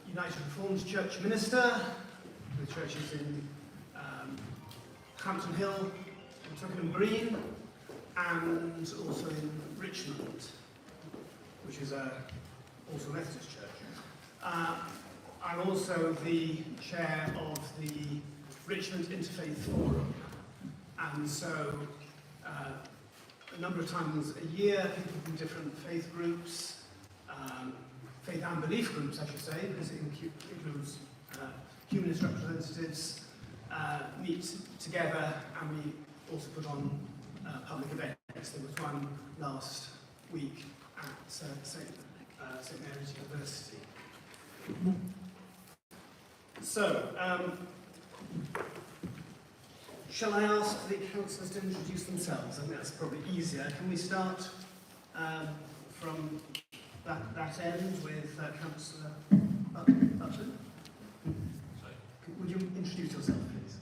United Reformed Church minister with churches in Hampton Hill, in Twickenham Green, and also in Richmond, which is also a Methodist church. I'm also the chair of the Richmond Interfaith Forum, and so a number of times a year, people from different faith groups, faith and belief groups, I should say, because it includes humanist representatives, meet together, and we also put on public events. There was one last week at St Mary's University. So, shall I ask the councillors to introduce themselves? I think that's probably easier. Can we start from that end with Councillor Button? Would you introduce yourself, please?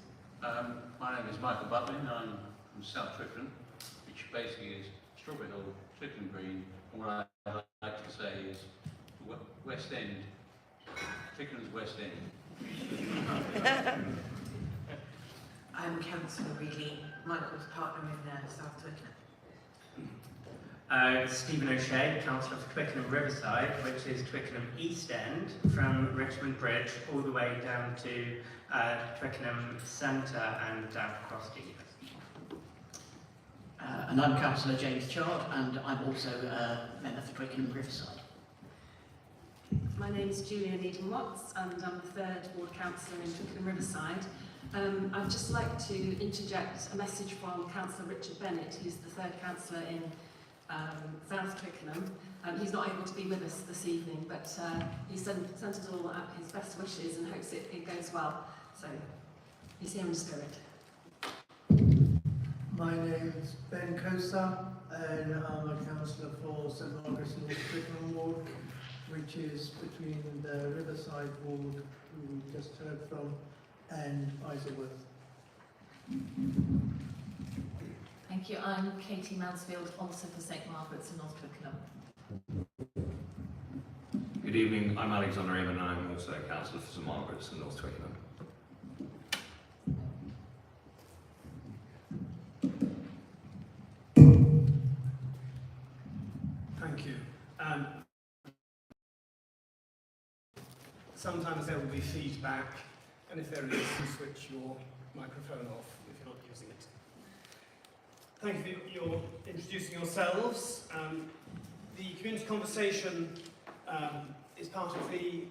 My name is Michael Butlin. I'm from South Twickenham, which basically is Strawberry Hill, Twickenham Green, and what I like to say is West End, Twickenham's West End. I'm Councillor Reilly, Michael's partner in South Twickenham. Stephen O'Shea, Councillor for Twickenham Riverside, which is Twickenham East End, from Richmond Bridge all the way down to Twickenham Centre and down across to University. And I'm Councillor James Chard, and I'm also a member for Twickenham Riverside. My name is Julia Needham-Watts, and I'm the 3rd Ward Councillor in Twickenham Riverside. I'd just like to interject a message from Councillor Richard Bennett, who's the 3rd Councillor in South Twickenham. He's not able to be with us this evening, but he sent us all his best wishes and hopes it goes well. So he's here in spirit. My name is Ben Kosa, and I'm a councillor for St Margarets and North Twickenham ward, which is between the Riverside ward, who we just heard from, and Isleworth. Thank you. I'm Katie Mansfield, also for St Margaret's and North Twickenham. Good evening, I'm Alexander Eamon, and I'm also a councillor for St Margaret's and North Twickenham. Thank you. Sometimes there will be feedback, and if there is, you switch your microphone off if you're not using it. Thank you for your introducing yourselves. The community conversation is part of the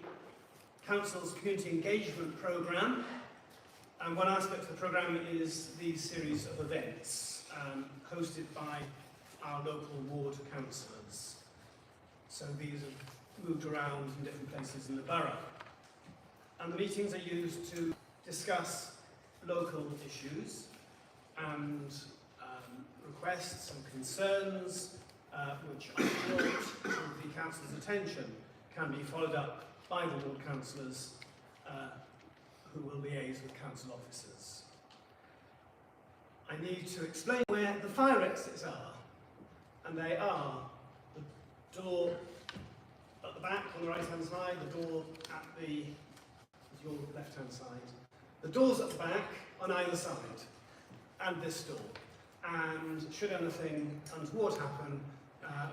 Council's community engagement programme, and one aspect of the programme is the series of events hosted by our local ward councillors. So these have moved around in different places in the borough. And the meetings are used to discuss local issues and requests and concerns which are brought to the council's attention can be followed up by the ward councillors who will liaise with council officers. I need to explain where the fire exits are, and they are the door at the back on the right hand side, the door at the your left hand side, the doors at the back on either side, and this door. And should anything untoward happen,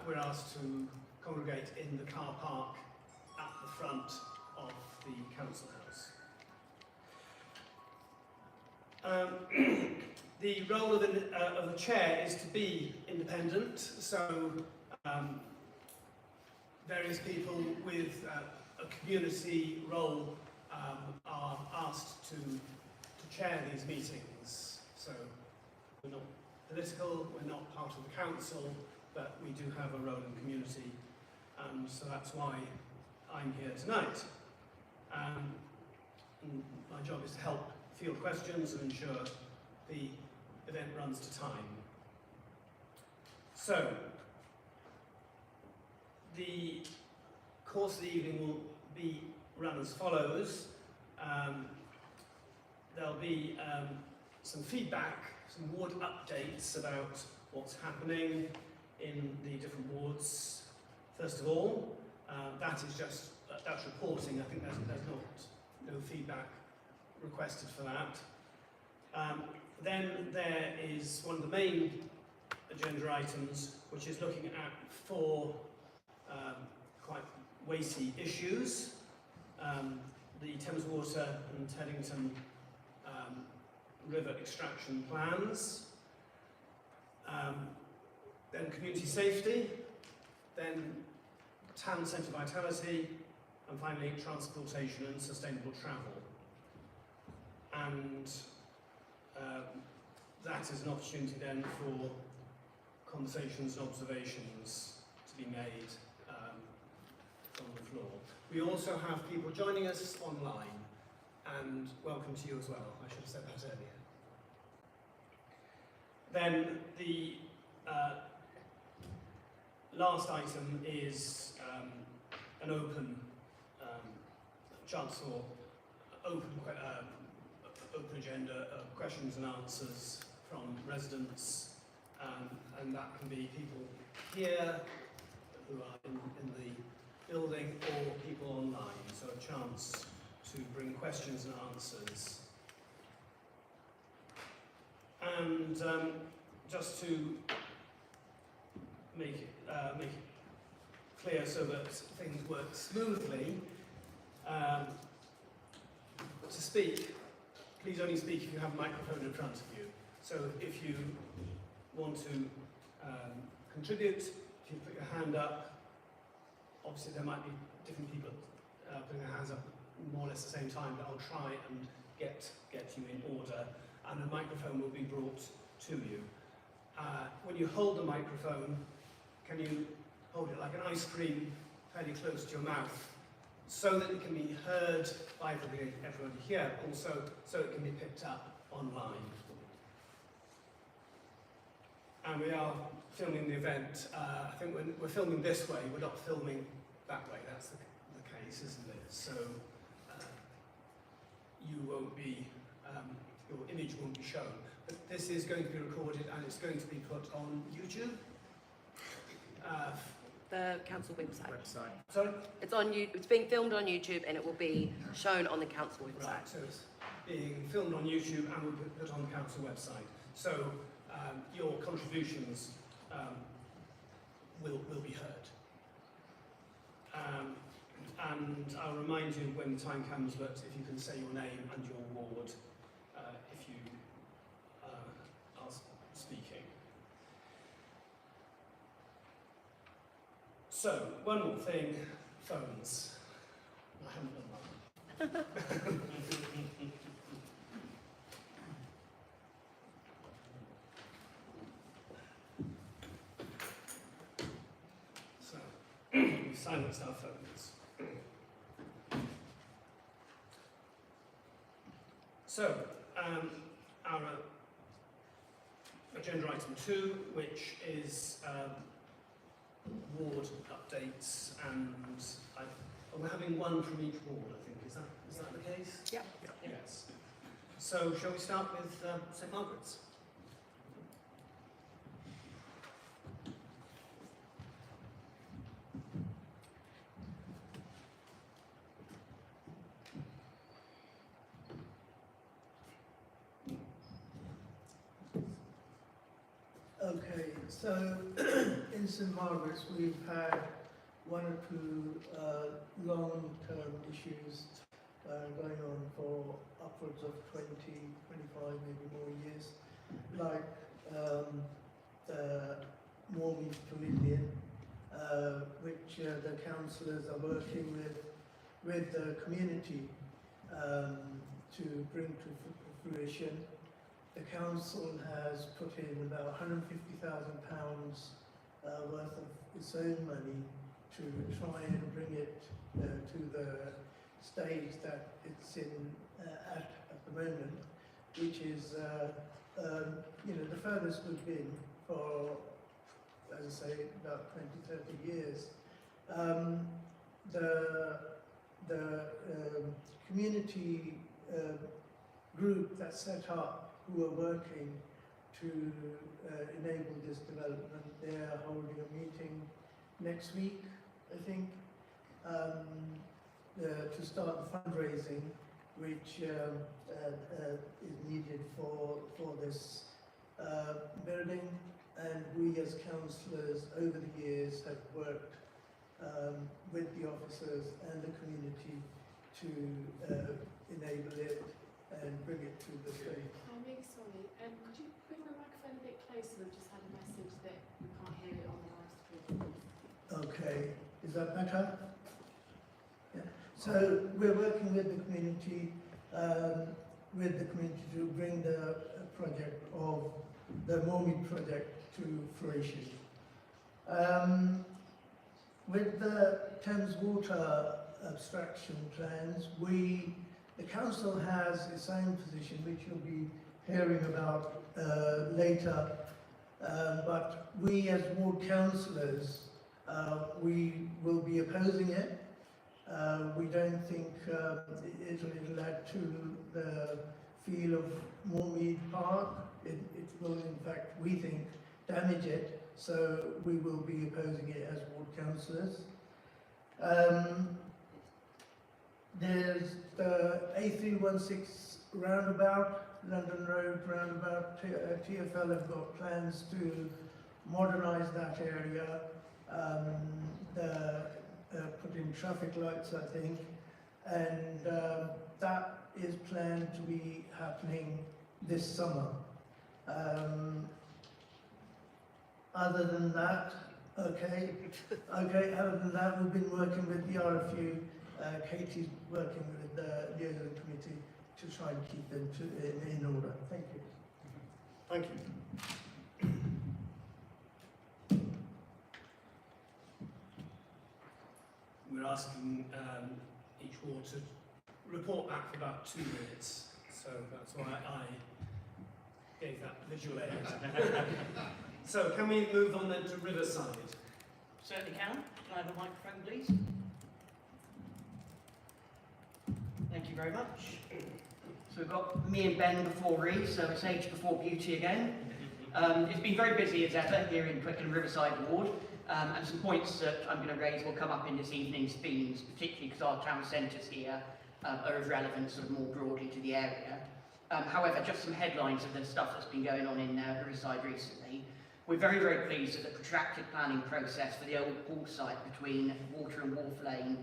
we're asked to congregate in the car park at the front of the council house. The role of the chair is to be independent, so various people with a community role are asked to chair these meetings. So we're not political, we're not part of the council, but we do have a role in community, and so that's why I'm here tonight. And my job is to help field questions and ensure the event runs to time. So, the course of the evening will be run as follows. There'll be some feedback, some ward updates about what's happening in the different wards. First of all, that is just that's reporting. I think there's no feedback requested for that. Then there is one of the main agenda items, which is looking at 4 quite weighty issues. The Thames Water and Teddington River extraction plans, then community safety, then town centre vitality, and finally transportation and sustainable travel. And that is an opportunity then for conversations and observations to be made from the floor. We also have people joining us online, and welcome to you as well. I should have said that earlier. Then the last item is an open chance for open agenda of questions and answers from residents, and that can be people here who are in the building or people online, so a chance to bring questions and answers. And just to make it clear so that things work smoothly, to speak, please only speak if you have a microphone in front of you. So if you want to contribute, if you put your hand up, obviously there might be different people putting their hands up more or less at the same time, but I'll try and get you in order, and a microphone will be brought to you. When you hold the microphone, can you hold it like an ice cream fairly close to your mouth, so that it can be heard by everybody here, also so it can be picked up online. And we are filming the event. I think when we're filming this way, we're not filming that way. That's the case, isn't it? So you won't be, your image won't be shown. But this is going to be recorded and it's going to be put on YouTube. The council website. Sorry? It's on you. It's being filmed on YouTube, and it will be shown on the council website. Right, so it's being filmed on YouTube and will be put on the council website. So your contributions will be heard. And I'll remind you when the time comes that if you can say your name and your ward if you are speaking. So, one more thing, phones. I haven't done that. So, we silenced our phones. So, our agenda item 2, which is ward updates, and we're having one from each ward, I think. Is that the case? Yeah. Yes. So, shall we start with St Margaret's? Okay, so in St Margaret's we've had 1 or 2 long-term issues going on for upwards of 20, 25, maybe more years, like the Mormie Pavilion, which the councillors are working with the community to bring to fruition. The council has put in about £150,000 worth of its own money to try and bring it to the stage that it's in at the moment, which is the furthest we've been for, as I say, about 20, 30 years. The community group that's set up, who are working to enable this development, they're holding a meeting next week, I think, to start the fundraising, which is needed for this building, and we as councillors over the years have worked with the officers and the community to enable it and bring it to the stage. I'm really sorry. Could you bring the microphone a bit closer? We've just had a message that we can't hear it on the live stream. Okay, is that better? Yeah. So we're working with the community to bring the project of the Moormead project to fruition. With the Thames Water abstraction plans, the council has its own position, which you'll be hearing about later. But we as ward councillors, we will be opposing it. We don't think it'll add to the feel of Moormead Park. It will, in fact, we think, damage it. So we will be opposing it as ward councillors. There's the A316 roundabout, London Road roundabout. TfL have got plans to modernise that area, put in traffic lights, I think, and that is planned to be happening this summer. Other than that, other than that, we've been working with the RFU. Katie's working with the liaison committee to try and keep them in order. Thank you. Thank you. We're asking each ward to report back for about 2 minutes, so that's why I gave that visual aid. So can we move on then to Riverside? Certainly can. Can I have a microphone, please? Thank you very much. So we've got me and Ben before Ree, so it's age before beauty again. It's been very busy as ever here in Twickenham Riverside Ward, and some points that I'm going to raise will come up in this evening's themes, particularly because our town centres here are of relevance sort of more broadly to the area. However, just some headlines of the stuff that's been going on in Riverside recently. We're very, very pleased that the protracted planning process for the old pool site between Water and Wharf Lane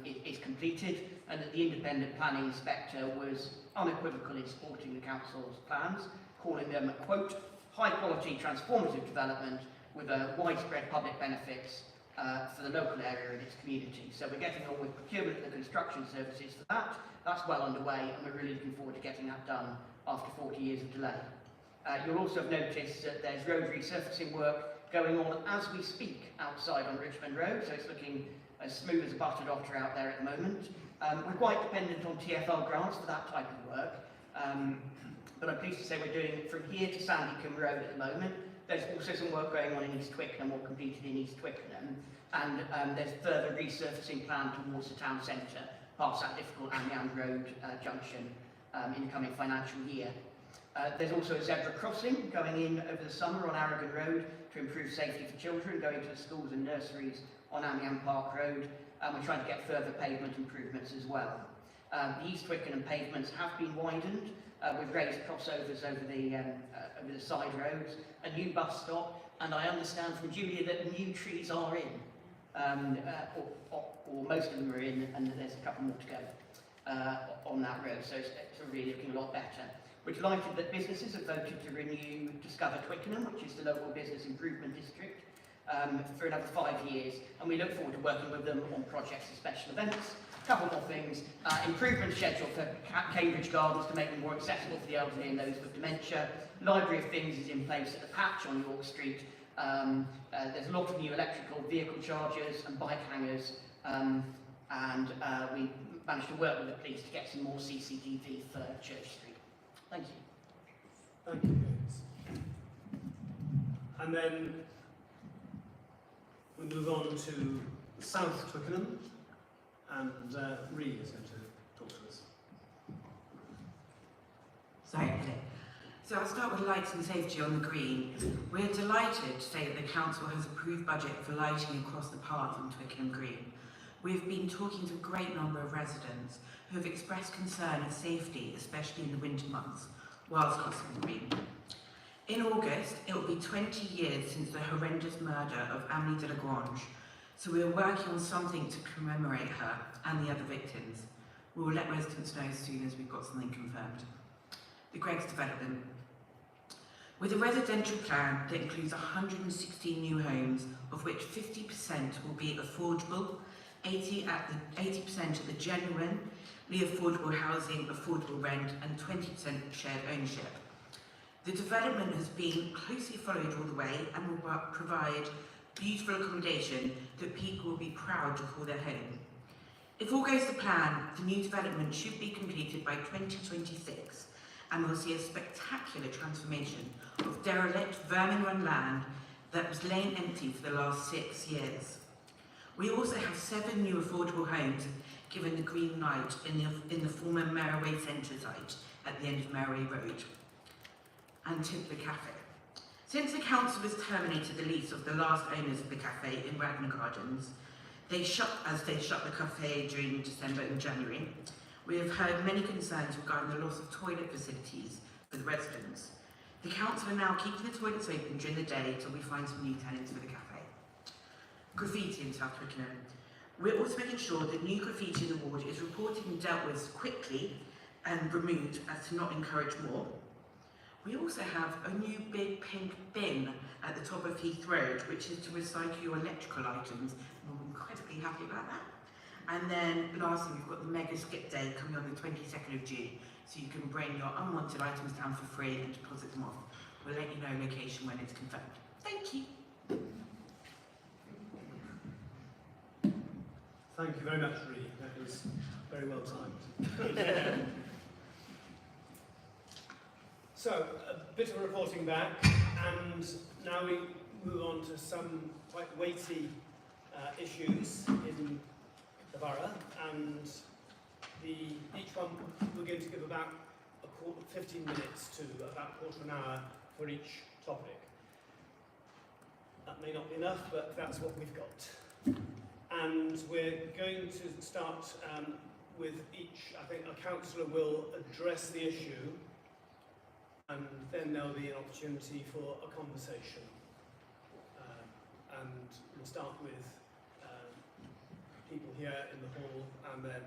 is completed, and that the independent planning inspector was unequivocal in supporting the council's plans, calling them, quote, high-quality transformative development with widespread public benefits for the local area and its community. So we're getting on with procurement and the construction services for that. That's well underway, and we're really looking forward to getting that done after 40 years of delay. You'll also have noticed that there's road resurfacing work going on as we speak outside on Richmond Road, so it's looking as smooth as a buttered otter out there at the moment. We're quite dependent on TfL grants for that type of work, but I'm pleased to say we're doing it from here to Sandycombe Road at the moment. There's also some work going on in East Twickenham, or completed in East Twickenham, and there's further resurfacing planned towards the town centre, past that difficult Amiens Road junction in the coming financial year. There's also a zebra crossing going in over the summer on Aragon Road to improve safety for children going to the schools and nurseries on Amiens Park Road, and we're trying to get further pavement improvements as well. The East Twickenham pavements have been widened with raised crossovers over the side roads, a new bus stop, and I understand from Julia that new trees are in, or most of them are in, and there's a couple more to go on that road, so it's really looking a lot better. We're delighted that businesses have voted to renew Discover Twickenham, which is the local business improvement district, for another 5 years, and we look forward to working with them on projects and special events. A couple more things. Improvement schedule for Cambridge Gardens to make them more accessible for the elderly and those with dementia. Library of Things is in place at the patch on York Street. There's a lot of new electrical vehicle chargers and bike hangers, and we managed to work with the police to get some more CCTV for Church Street. Thank you. Thank you, James. And then we move on to South Twickenham, and Ree is going to talk to us. Sorry, okay. So I'll start with lights and safety on the green. We're delighted to say that the council has approved budget for lighting across the path on Twickenham Green. We've been talking to a great number of residents who have expressed concern of safety, especially in the winter months, whilst crossing the green. In August, it will be 20 years since the horrendous murder of Amélie de Lagrange, so we are working on something to commemorate her and the other victims. We will let residents know as soon as we've got something confirmed. The Greggs development. With a residential plan that includes 116 new homes, of which 50% will be affordable, 80% of the genuinely affordable housing, affordable rent, and 20% shared ownership. The development has been closely followed all the way and will provide beautiful accommodation that people will be proud to call their home. If all goes to plan, the new development should be completed by 2026 and will see a spectacular transformation of derelict, vermin-run land that was laying empty for the last 6 years. We also have 7 new affordable homes given the green light in the former Merroway Centre site at the end of Merroway Road. And Timpler Cafe. Since the council has terminated the lease of the last owners of the cafe in Radnor Gardens, they shut the cafe during December and January. We have heard many concerns regarding the loss of toilet facilities for the residents. The council are now keeping the toilets open during the day till we find some new tenants for the cafe. Graffiti in South Twickenham. We're also making sure that new graffiti in the ward is reported and dealt with quickly and removed as to not encourage more. We also have a new big pink bin at the top of Heath Road, which is to recycle your electrical items. And I'm incredibly happy about that. And then lastly, we've got the Mega Skip Day coming on the 22nd of June, so you can bring your unwanted items down for free and deposit them off. We'll let you know location when it's confirmed. Thank you. Thank you very much, Ree. That was very well timed. So, a bit of reporting back, and now we move on to some quite weighty issues in the borough, and each one we're going to give about 15 minutes to about a quarter of an hour for each topic. That may not be enough, but that's what we've got. And we're going to start with each, I think a councillor will address the issue, and then there'll be an opportunity for a conversation. And we'll start with people here in the hall and then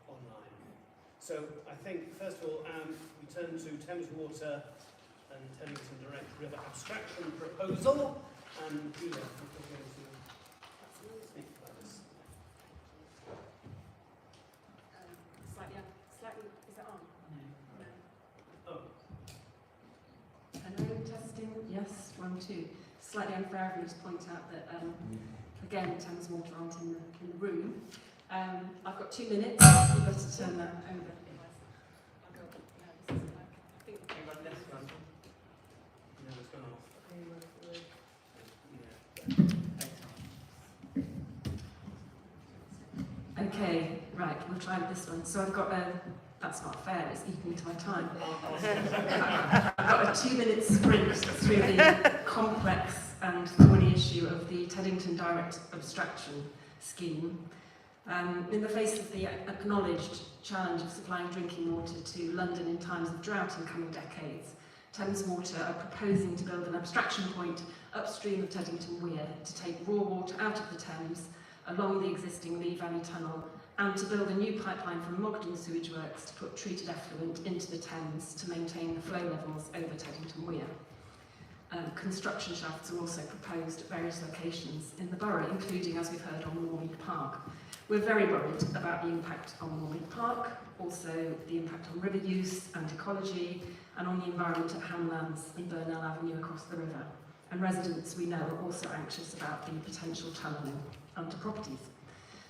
online. So I think, first of all, we turn to Thames Water and Teddington Direct River Abstraction Proposal. And Julia, we're going to speak about this. Slightly, is it on? No. Oh. Hello, testing, yes, 1, 2. Slightly unfair of me to point out that, again, Thames Water aren't in the room. I've got 2 minutes, you better turn that over. Okay, right, we'll try this one. So I've got that's not fair, it's eating into my time. I've got a 2-minute sprint through the complex and thorny issue of the Teddington Direct Abstraction Scheme. In the face of the acknowledged challenge of supplying drinking water to London in times of drought in coming decades, Thames Water are proposing to build an abstraction point upstream of Teddington Weir to take raw water out of the Thames along the existing Lee Valley Tunnel and to build a new pipeline from Mogden Sewage Works to put treated effluent into the Thames to maintain the flow levels over Teddington Weir. Construction shafts are also proposed at various locations in the borough, including, as we've heard, on Warming Park. We're very worried about the impact on Warming Park, also the impact on river use and ecology, and on the environment at Hamlands and Burnell Avenue across the river. And residents, we know, are also anxious about the potential tunnelling under properties.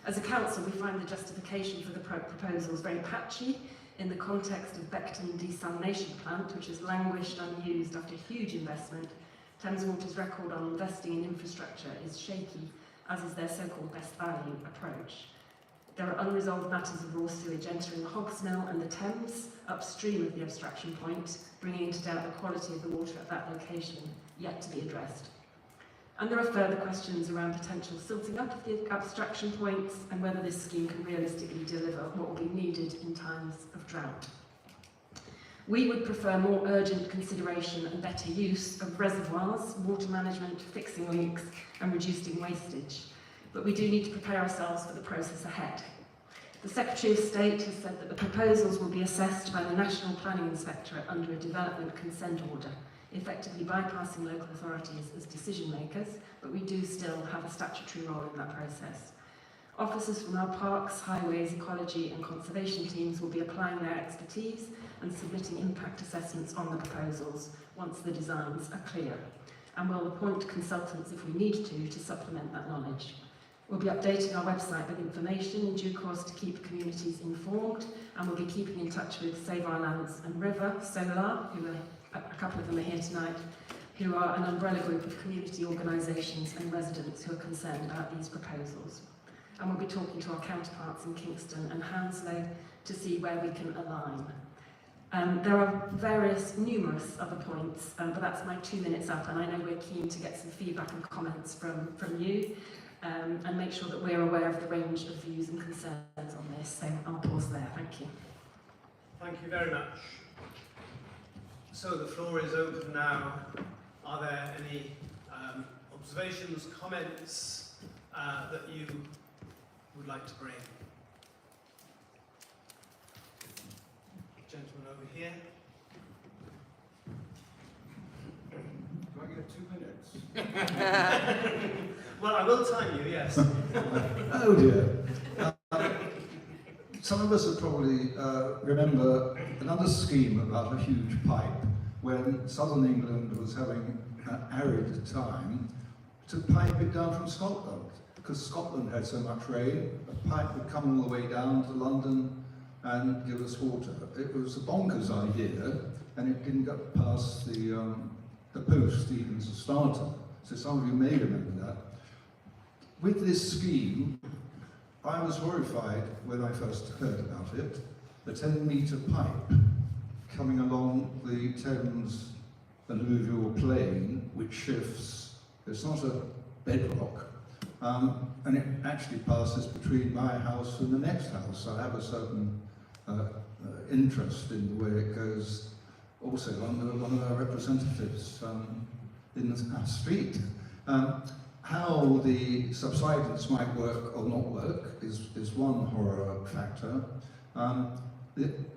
As a council, we find the justification for the proposals very patchy in the context of Beckton Desalination Plant, which has languished unused after huge investment. Thames Water's record on investing in infrastructure is shaky, as is their so-called best value approach. There are unresolved matters of raw sewage entering the Hogs Mill and the Thames, upstream of the abstraction point, bringing into doubt the quality of the water at that location, yet to be addressed. And there are further questions around potential silting up of the abstraction points and whether this scheme can realistically deliver what will be needed in times of drought. We would prefer more urgent consideration and better use of reservoirs, water management, fixing leaks and reducing wastage. But we do need to prepare ourselves for the process ahead. The Secretary of State has said that the proposals will be assessed by the National Planning Inspectorate under a development consent order, effectively bypassing local authorities as decision makers, but we do still have a statutory role in that process. Officers from our parks, highways, ecology and conservation teams will be applying their expertise and submitting impact assessments on the proposals once the designs are clear, and we'll appoint consultants if we need to supplement that knowledge. We'll be updating our website with information in due course to keep communities informed, and we'll be keeping in touch with Save Our Lands and River, Solar, who are, a couple of them are here tonight, who are an umbrella group of community organisations and residents who are concerned about these proposals. And we'll be talking to our counterparts in Kingston and Hounslow to see where we can align. There are numerous other points, but that's my 2 minutes up, and I know we're keen to get some feedback and comments from you, and make sure that we're aware of the range of views and concerns on this. So I'll pause there. Thank you. Thank you very much. So the floor is open now. Are there any observations, comments that you would like to bring? Gentleman over here. Do I get 2 minutes? Well, I will time you, yes. Oh dear. Some of us will probably remember another scheme about a huge pipe when southern England was having an arid time to pipe it down from Scotland. Because Scotland had so much rain, a pipe would come all the way down to London and give us water. It was a bonkers idea, and it didn't get past the post even as a starter. So some of you may remember that. With this scheme, I was horrified when I first heard about it. The 10-metre pipe coming along the Thames alluvial plain, which shifts. It's not a bedrock, and it actually passes between my house and the next house. I have a certain interest in the way it goes, also under one of our representatives in our street. How the subsidence might work or not work is one horror factor.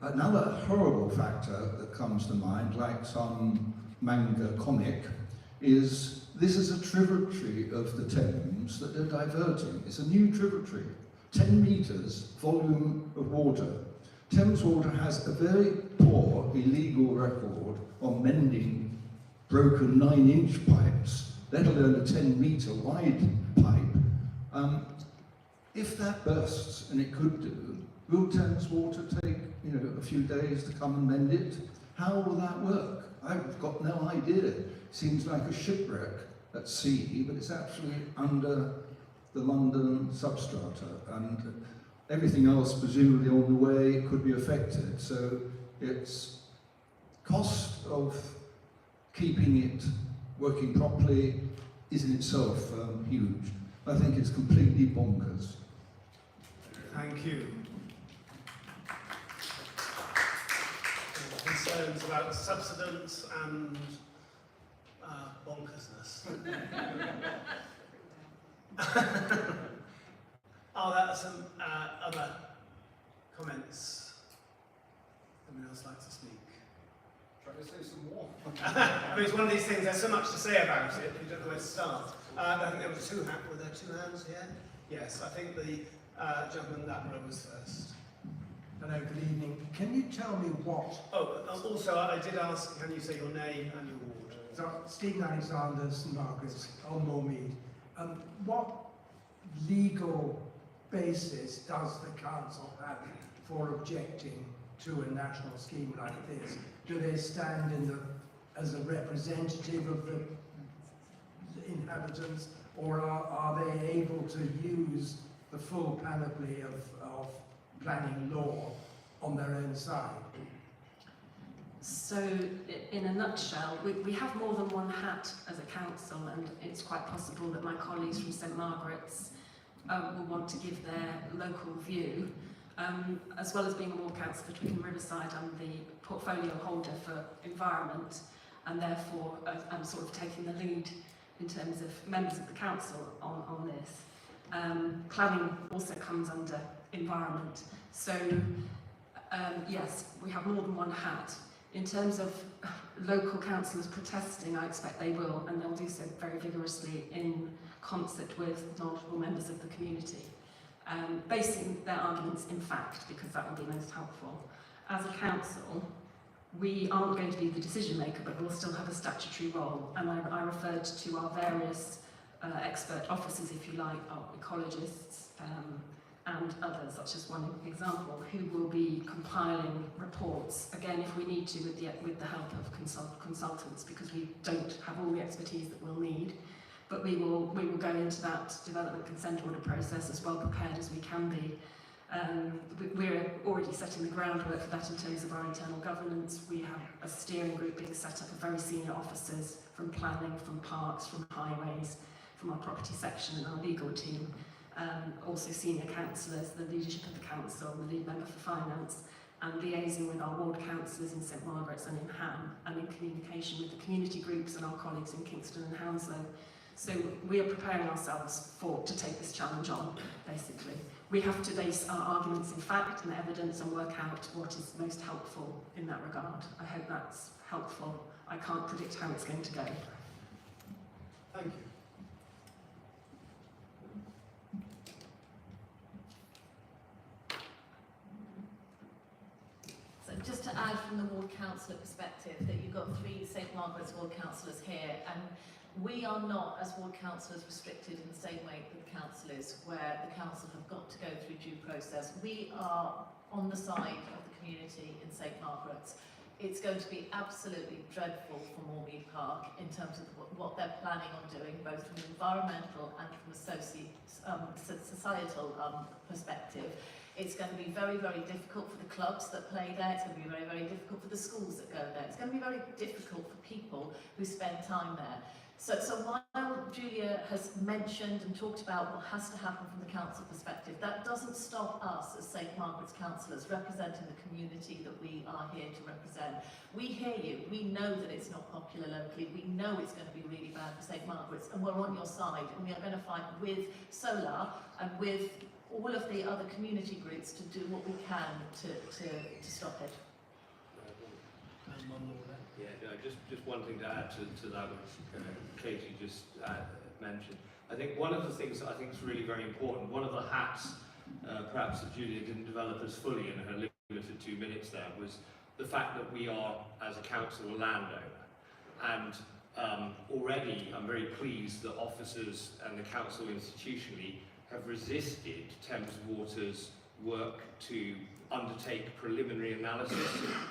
Another horrible factor that comes to mind, like some manga comic, is this is a tributary of the Thames that they're diverting. It's a new tributary, 10 metres volume of water. Thames Water has a very poor illegal record on mending broken 9-inch pipes, let alone a 10-metre wide pipe. If that bursts, and it could do, will Thames Water take a few days to come and mend it? How will that work? I've got no idea. Seems like a shipwreck at sea, but it's actually under the London substrata, and everything else presumably on the way could be affected. So its cost of keeping it working properly is in itself huge. I think it's completely bonkers. Thank you. Concerns about subsidence and bonkersness. Are there some other comments? Anyone else like to speak? Try to say some more. I mean, it's one of these things, there's so much to say about it, you don't know where to start. I think there were were there two hands here? Yes, I think the gentleman in that row was first. Hello, good evening. Can you tell me what... Oh, also I did ask, can you say your name and your ward? So, Stephen Alexander, St Margaret's, Elmore Mead. What legal basis does the council have for objecting to a national scheme like this? Do they stand as a representative of the inhabitants, or are they able to use the full panoply of planning law on their own side? So, in a nutshell, we have more than one hat as a council, and it's quite possible that my colleagues from St Margaret's will want to give their local view. As well as being a ward councillor for Twickenham Riverside, I'm the portfolio holder for environment, and therefore I'm sort of taking the lead in terms of members of the council on this. Cladding also comes under environment. So, yes, we have more than one hat. In terms of local councillors protesting, I expect they will, and they'll do so very vigorously in concert with knowledgeable members of the community, basing their arguments in fact, because that will be most helpful. As a council, we aren't going to be the decision maker, but we'll still have a statutory role, and I referred to our various expert officers, if you like, our ecologists, and others, such as one example, who will be compiling reports, again, if we need to, with the help of consultants, because we don't have all the expertise that we'll need. But we will go into that development consent order process as well prepared as we can be. We're already setting the groundwork for that in terms of our internal governance. We have a steering group being set up of very senior officers from planning, from parks, from highways, from our property section and our legal team. Also senior councillors, the leadership of the council, the lead member for finance, and liaising with our ward councillors in St Margaret's and in Ham, and in communication with the community groups and our colleagues in Kingston and Hounslow. So we are preparing ourselves to take this challenge on, basically. We have to base our arguments in fact and evidence and work out what is most helpful in that regard. I hope that's helpful. I can't predict how it's going to go. Thank you. So just to add from the ward councillor perspective, that you've got 3 St Margaret's ward councillors here, and we are not, as ward councillors, restricted in the same way that the councillors, where the council have got to go through due process. We are on the side of the community in St Margaret's. It's going to be absolutely dreadful for Moormead Park in terms of what they're planning on doing, both from an environmental and from a societal perspective. It's going to be very, very difficult for the clubs that play there. It's going to be very, very difficult for the schools that go there. It's going to be very difficult for people who spend time there. So while Julia has mentioned and talked about what has to happen from the council perspective, that doesn't stop us as St Margaret's councillors representing the community that we are here to represent. We hear you. We know that it's not popular locally. We know it's going to be really bad for St Margaret's, and we're on your side, and we are going to fight with Solar and with all of the other community groups to do what we can to stop it. Yeah, just one thing to add to that, which Katie just mentioned. I think one of the things that I think is really very important, one of the hats perhaps that Julia didn't develop as fully in her limited 2 minutes there, was the fact that we are, as a council, a landowner. And already I'm very pleased that officers and the council institutionally have resisted Thames Water's work to undertake preliminary analysis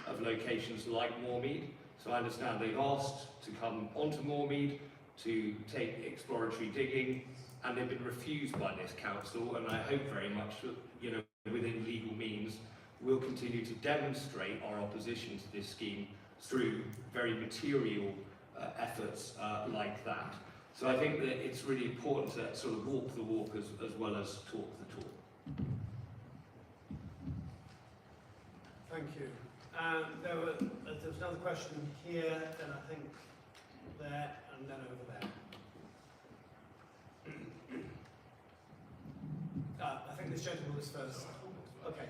of locations like Moormead. So I understand they've asked to come onto Moormead to take exploratory digging, and they've been refused by this council, and I hope very much that, you know, within legal means, we'll continue to demonstrate our opposition to this scheme through very material efforts like that. So I think that it's really important to sort of walk the walk as well as talk the talk. Thank you. There was another question here, then I think there, and then over there. I think this gentleman was first. Okay.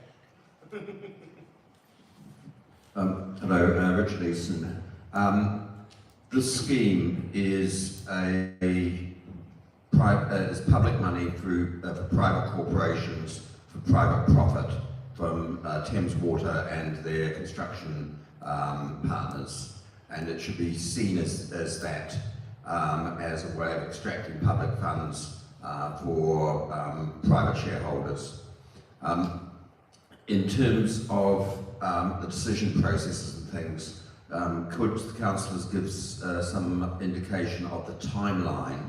Hello, Richard Easton. This scheme is is public money through for private corporations for private profit from Thames Water and their construction partners, and it should be seen as that, as a way of extracting public funds for private shareholders. In terms of the decision processes and things, could the councillors give some indication of the timeline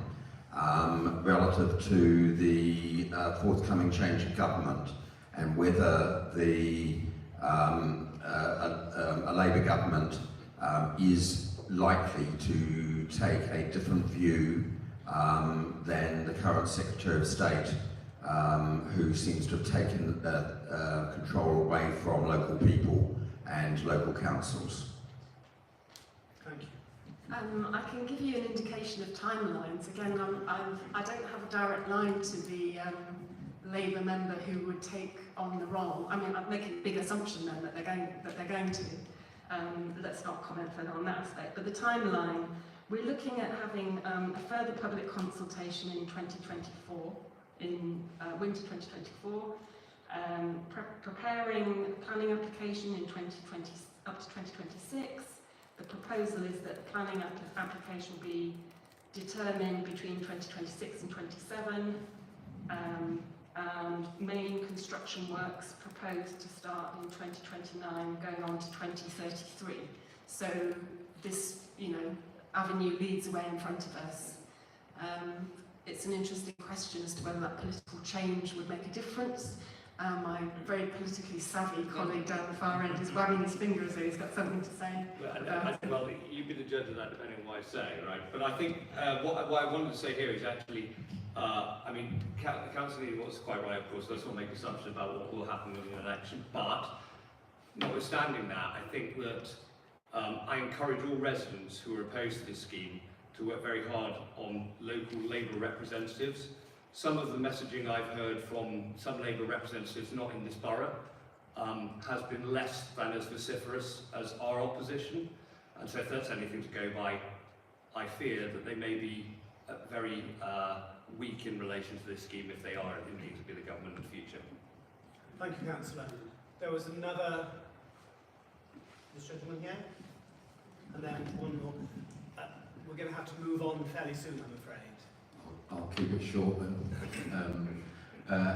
relative to the forthcoming change of government, and whether the a Labour government is likely to take a different view than the current Secretary of State, who seems to have taken control away from local people and local councils. Thank you. I can give you an indication of timelines. Again, I don't have a direct line to the Labour member who would take on the role. I mean, I'm making a big assumption then that they're going to. Let's not comment further on that aspect. But the timeline, we're looking at having a further public consultation in 2024, in winter 2024, preparing a planning application in 2020 up to 2026. The proposal is that the planning application be determined between 2026 and 27, and main construction works proposed to start in 2029, going on to 2033. So this, avenue leads away in front of us. It's an interesting question as to whether that political change would make a difference. My very politically savvy colleague down the far end is wagging his finger as though he's got something to say. Well, you'd be the judge of that depending on what I say, right? But I think what I wanted to say here is actually, I mean, Councillor Needham was quite right, of course. Let's not make assumptions about what will happen in the election. But notwithstanding that, I think that I encourage all residents who are opposed to this scheme to work very hard on local Labour representatives. Some of the messaging I've heard from some Labour representatives not in this borough has been less than as vociferous as our opposition. And so if that's anything to go by, I fear that they may be very weak in relation to this scheme if they are indeed to be the government in the future. Thank you, Councillor. There was another, this gentleman here, and then one more. We're going to have to move on fairly soon, I'm afraid. I'll keep it short then.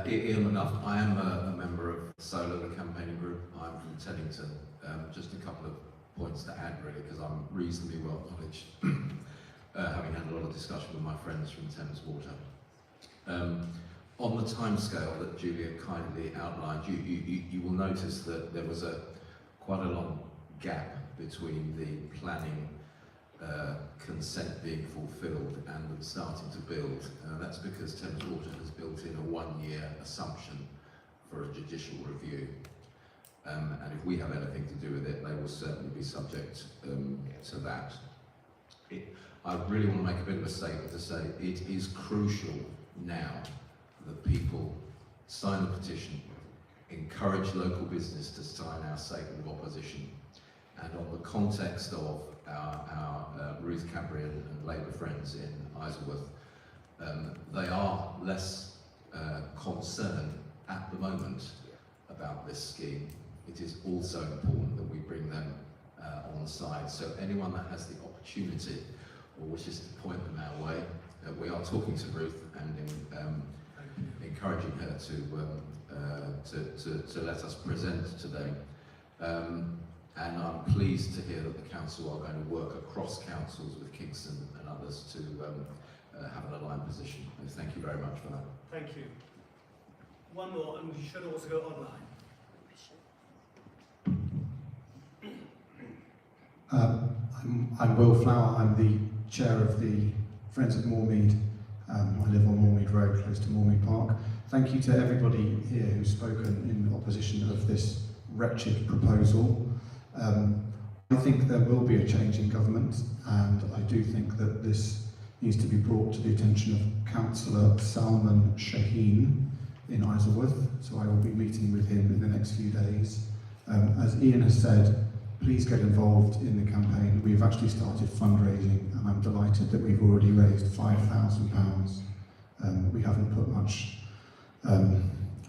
Ian enough, I am a member of SOLA, the campaigning group. I'm from Teddington. Just a couple of points to add really, because I'm reasonably well knowledged, having had a lot of discussion with my friends from Thames Water. On the timescale that Julia kindly outlined, you will notice that there was quite a long gap between the planning consent being fulfilled and them starting to build. That's because Thames Water has built in a 1-year assumption for a judicial review. And if we have anything to do with it, they will certainly be subject to that. I really want to make a bit of a statement to say it is crucial now that people sign the petition, encourage local business to sign our statement of opposition, and on the context of our Ruth Cadbury and Labour friends in Isleworth, they are less concerned at the moment about this scheme. It is also important that we bring them on side. So anyone that has the opportunity or wishes to point them our way, we are talking to Ruth and encouraging her to let us present to them. And I'm pleased to hear that the council are going to work across councils with Kingston and others to have an aligned position. And thank you very much for that. Thank you. One more, and we should also go online. I'm Will Flower. I'm the chair of the Friends of Moormead. I live on Moormead Road, close to Moormead Park. Thank you to everybody here who's spoken in opposition of this wretched proposal. I think there will be a change in government, and I do think that this needs to be brought to the attention of Councillor Salman Shaheen in Isleworth, so I will be meeting with him in the next few days. As Ian has said, please get involved in the campaign. We've actually started fundraising, and I'm delighted that we've already raised £5,000. We haven't put much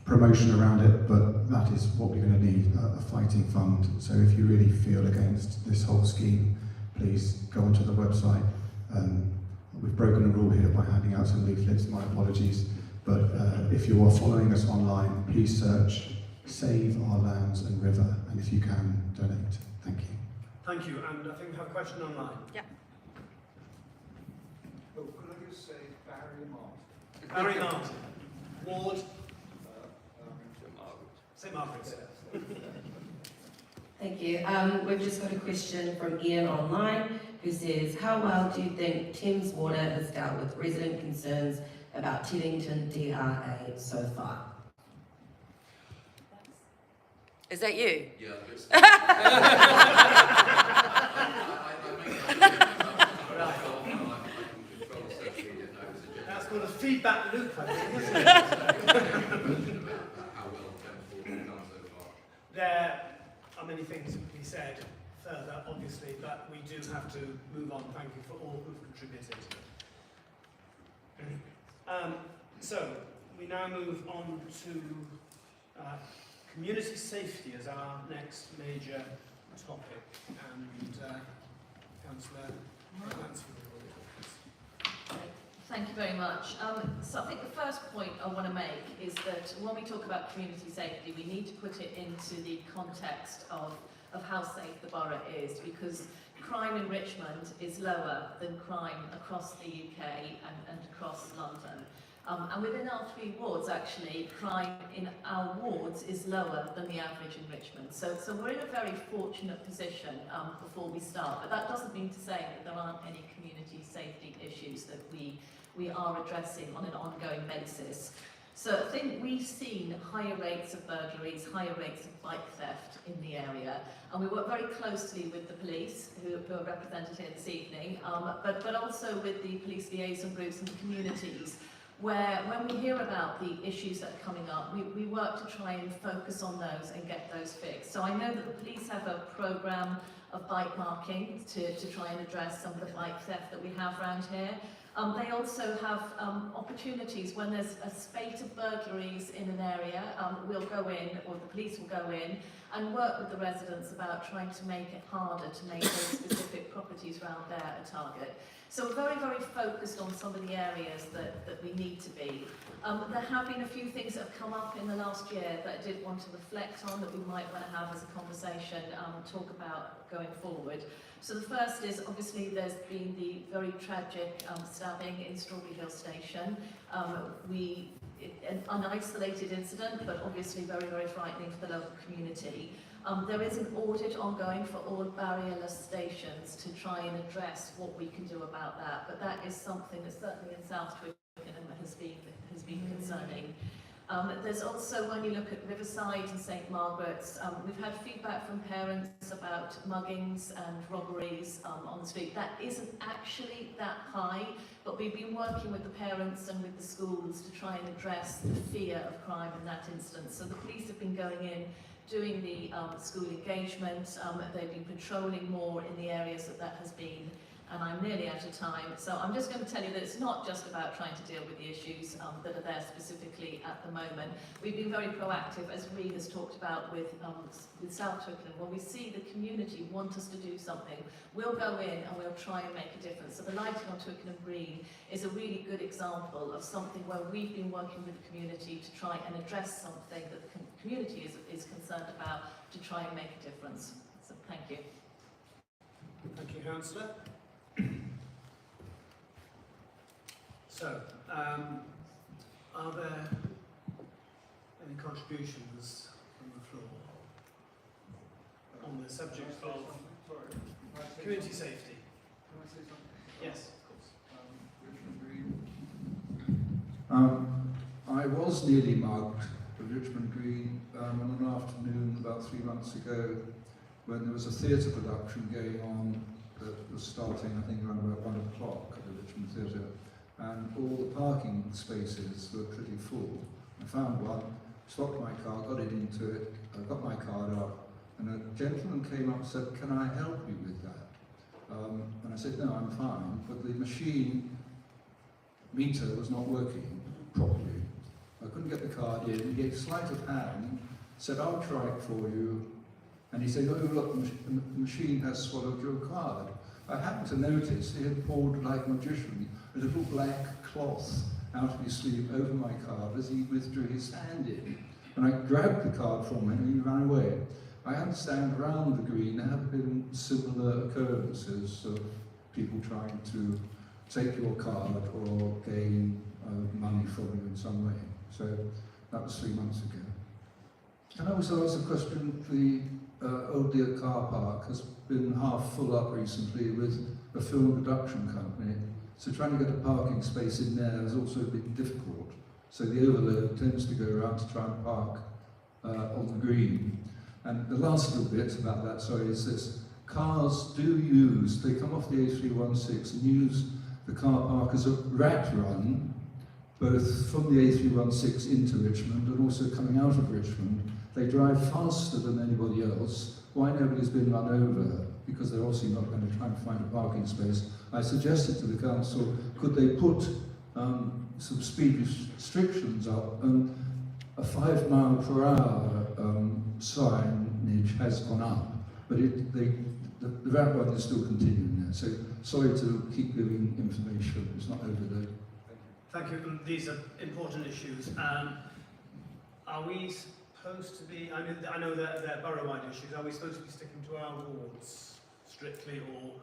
promotion around it, but that is what we're going to need, a fighting fund. So if you really feel against this whole scheme, please go onto the website. We've broken a rule here by handing out some leaflets, my apologies, but if you are following us online, please search Save Our Lands and River, and if you can, donate. Thank you. Thank you, and I think we have a question online. Yeah. Oh, could I just say Barry Martin? Barry Martin, Ward? St Margaret's. Thank you. We've just got a question from Ian online who says, how well do you think Thames Water has dealt with resident concerns about Teddington DRA so far? Is that you? Yeah. That's called a feedback loop, I think, isn't it? There are many things that can be said further, obviously, but we do have to move on. Thank you for all who've contributed. So, we now move on to community safety as our next major topic. And Councillor Mansfield will talk. Thank you very much. So I think the first point I want to make is that when we talk about community safety, we need to put it into the context of how safe the borough is, because crime in Richmond is lower than crime across the UK and across London. And within our 3 wards, actually, crime in our wards is lower than the average in Richmond. So we're in a very fortunate position before we start. But that doesn't mean to say that there aren't any community safety issues that we are addressing on an ongoing basis. So I think we've seen higher rates of burglaries, higher rates of bike theft in the area, and we work very closely with the police, who are represented here this evening, but also with the police liaison groups and the communities, where when we hear about the issues that are coming up, we work to try and focus on those and get those fixed. So I know that the police have a programme of bike marking to try and address some of the bike theft that we have around here. They also have opportunities when there's a spate of burglaries in an area, we'll go in, or the police will go in, and work with the residents about trying to make it harder to make those specific properties around there a target. So we're very, very focused on some of the areas that we need to be. There have been a few things that have come up in the last year that I did want to reflect on, that we might want to have as a conversation, talk about going forward. So the first is, obviously, there's been the very tragic stabbing in Strawberry Hill Station. An isolated incident, but obviously very, very frightening for the local community. There is an audit ongoing for all barrierless stations to try and address what we can do about that. But that is something that certainly in South Twickenham has been concerning. There's also, when you look at Riverside and St Margaret's, we've had feedback from parents about muggings and robberies on the street. That isn't actually that high, but we've been working with the parents and with the schools to try and address the fear of crime in that instance. So the police have been going in, doing the school engagement, they've been patrolling more in the areas that has been, and I'm nearly out of time, so I'm just going to tell you that it's not just about trying to deal with the issues that are there specifically at the moment. We've been very proactive, as Ree has talked about with South Twickenham. When we see the community want us to do something, we'll go in and we'll try and make a difference. So the lighting on Twickenham Green is a really good example of something where we've been working with the community to try and address something that the community is concerned about, to try and make a difference. So thank you. Thank you, Councillor. So, are there any contributions from the floor on the subject of community safety? Can I say something? Yes, of course. I was nearly mugged at Richmond Green on an afternoon about 3 months ago, when there was a theatre production going on that was starting, I think, around about 1 o'clock at the Richmond Theatre, and all the parking spaces were pretty full. I found one, stopped my car, got it into it, I got my card up, and a gentleman came up and said, "Can I help you with that?" And I said, "No, I'm fine," but the machine meter was not working properly. I couldn't get the card in. He gave sleight of hand, said, "I'll try it for you." And he said, "Oh, look, the machine has swallowed your card." I happened to notice he had pulled, like a magician, a little black cloth out of his sleeve over my card as he withdrew his hand in. And I grabbed the card from him and he ran away. I understand around the green there have been similar occurrences of people trying to take your card or gain money from you in some way. So that was 3 months ago. Can I also ask a question? The Old Deer car park has been half full up recently with a film production company, so trying to get a parking space in there has also been difficult. So the overload tends to go around to try and park on the green. And the last little bit about that, sorry, is this. Cars they come off the A316 and use the car park as a rat run, both from the A316 into Richmond and also coming out of Richmond. They drive faster than anybody else. Why nobody's been run over? Because they're obviously not going to try and find a parking space. I suggested to the council, could they put some speed restrictions up, and a 5 mile per hour signage has gone up, but the rat run is still continuing there. So sorry to keep giving information, it's not overload. Thank you. These are important issues. Are we supposed to be, I know that they're borough-wide issues, are we supposed to be sticking to our wards strictly, or?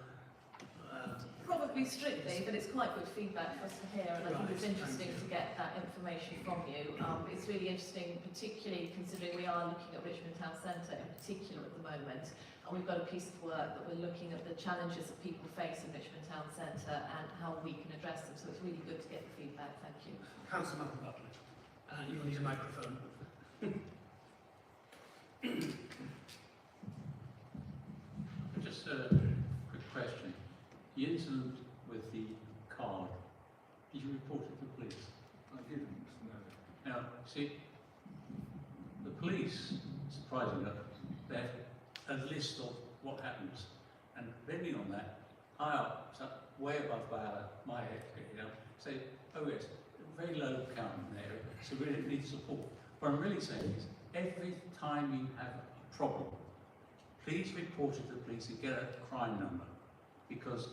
Probably strictly, but it's quite good feedback for us to hear, and I think it's interesting to get that information from you. It's really interesting, particularly considering we are looking at Richmond Town Centre in particular at the moment, and we've got a piece of work that we're looking at the challenges that people face in Richmond Town Centre and how we can address them, so it's really good to get the feedback. Thank you. Councillor Butler, you'll need a microphone. Just a quick question. The incident with the card, did you report it to the police? I didn't, no. Now, see, the police, surprisingly enough, they have a list of what happens, and depending on that, high up, so way above my head, say, oh yes, very low count in the area, so we really need support. What I'm really saying is, every time you have a problem, please report it to the police and get a crime number, because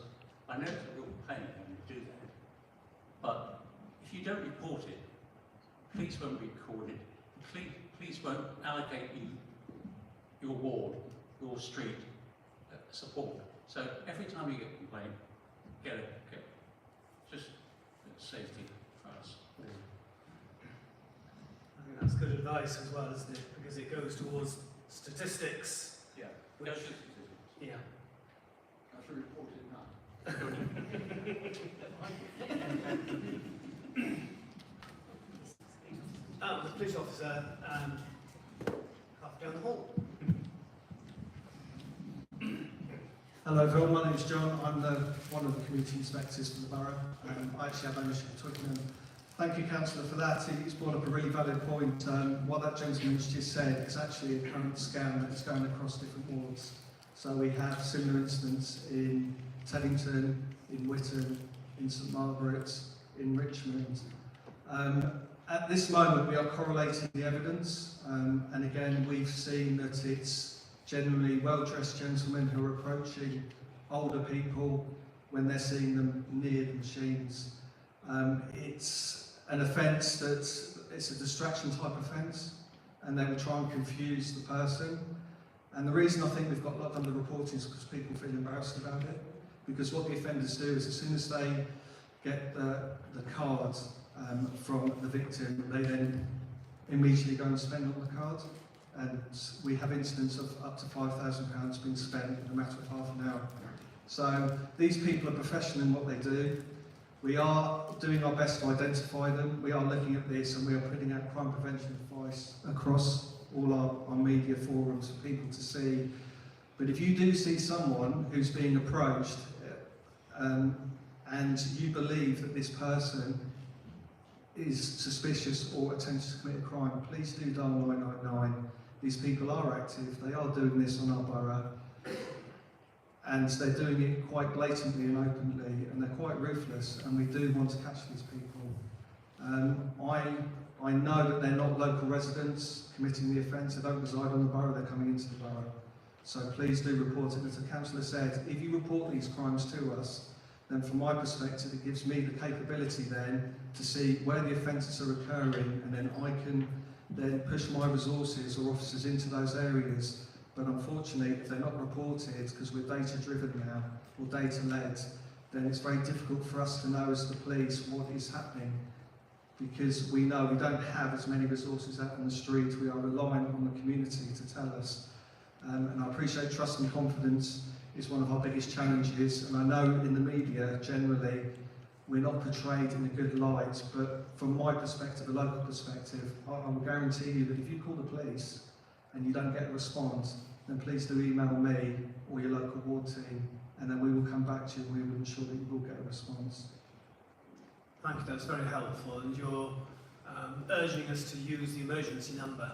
I know it's a real pain when you do that, but if you don't report it, police won't record it, police won't allocate you your ward, your street support. So every time you get a complaint, get just safety for us. I think that's good advice as well, isn't it? Because it goes towards statistics. Yeah. Which, yeah. I should report it now. The police officer, half down the hall. Hello everyone, my name's John. I'm one of the community inspectors for the borough. I actually have ownership of Twickenham. Thank you, Councillor, for that. He's brought up a really valid point. What that gentleman's just said is actually a current scam that's going across different wards. So we have similar incidents in Teddington, in Witton, in St Margaret's, in Richmond. At this moment we are correlating the evidence, and again we've seen that it's generally well-dressed gentlemen who are approaching older people when they're seeing them near the machines. It's an offence it's a distraction type offence, and they will try and confuse the person. And the reason I think we've got a lot of underreporting is because people feel embarrassed about it. Because what the offenders do is, as soon as they get the card from the victim, they then immediately go and spend on the card. And we have incidents of up to £5,000 being spent in a matter of half an hour. So these people are professional in what they do. We are doing our best to identify them. We are looking at this, and we are putting out crime prevention advice across all our media forums for people to see. But if you do see someone who's being approached and you believe that this person is suspicious or attempts to commit a crime, please do dial 999. These people are active, they are doing this on our borough, and they're doing it quite blatantly and openly, and they're quite ruthless, and we do want to catch these people. I know that they're not local residents committing the offence, they don't reside on the borough, they're coming into the borough. So please do report it. As the councillor said, if you report these crimes to us, then from my perspective it gives me the capability then to see where the offences are occurring, and then I can then push my resources or officers into those areas. But unfortunately, if they're not reported, because we're data driven now, or data led, then it's very difficult for us to know as the police what is happening. because we know we don't have as many resources out on the street. We are reliant on the community to tell us. And I appreciate trust and confidence is one of our biggest challenges. And I know in the media, generally, we're not portrayed in a good light, but from my perspective, a local perspective, I will guarantee you that if you call the police and you don't get a response, then please do email me or your local ward team, and then we will come back to you and we will ensure that you will get a response. Thank you, that's very helpful. And you're urging us to use the emergency number.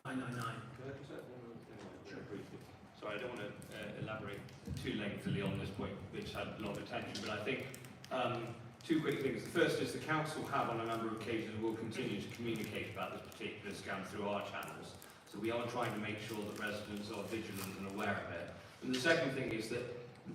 999. Can I just add one other thing very briefly? Sorry, I don't want to elaborate too lengthily on this point, which had a lot of attention, but I think two quick things. The first is the council have on a number of occasions will continue to communicate about this particular scam through our channels. So we are trying to make sure that residents are vigilant and aware of it. And the second thing is that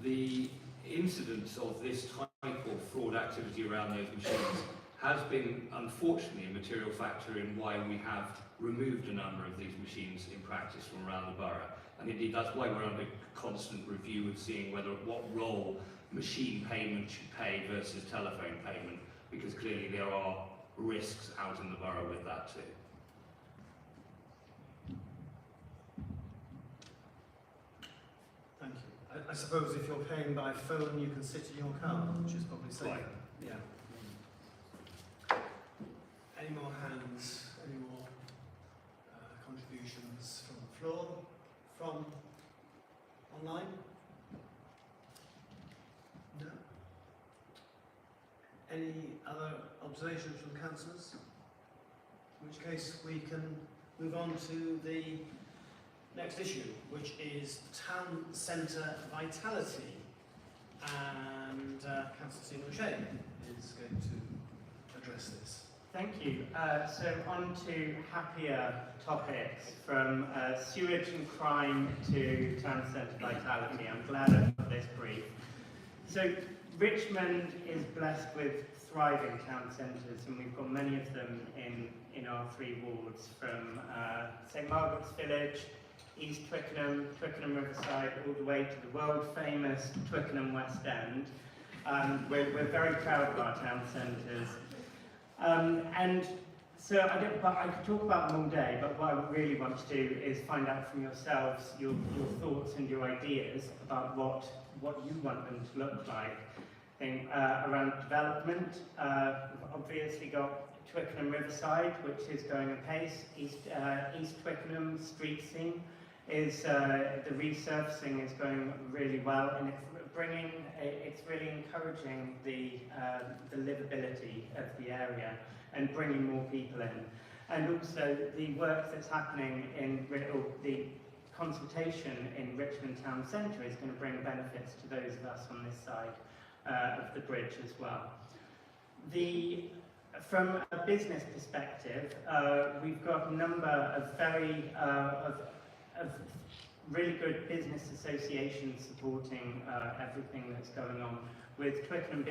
the incidence of this type of fraud activity around those machines has been, unfortunately, a material factor in why we have removed a number of these machines in practice from around the borough. And indeed, that's why we're under constant review of seeing what role machine payment should pay versus telephone payment, because clearly there are risks out in the borough with that too. Thank you. I suppose if you're paying by phone, you can sit in your car, which is probably safer. Right. Yeah. Any more hands? Any more contributions from the floor? From online? No? Any other observations from councillors? In which case we can move on to the next issue, which is town centre vitality. And Councillor Stephen O'Shea is going to address this. Thank you. So on to happier topics, from sewage and crime to town centre vitality. I'm glad I've got this brief. So Richmond is blessed with thriving town centres, and we've got many of them in our three wards, from St Margaret's Village, East Twickenham, Twickenham Riverside, all the way to the world famous Twickenham West End. We're very proud of our town centres. And so I could talk about them all day, but what I really want to do is find out from yourselves your thoughts and your ideas about what you want them to look like. I think around development, we've obviously got Twickenham Riverside, which is going apace. East Twickenham street scene is the resurfacing is going really well, and it's really encouraging the livability of the area and bringing more people in. And also the work that's happening the consultation in Richmond Town Centre is going to bring benefits to those of us on this side of the bridge as well. From a business perspective, we've got a number of really good business associations supporting everything that's going on, with Twickenham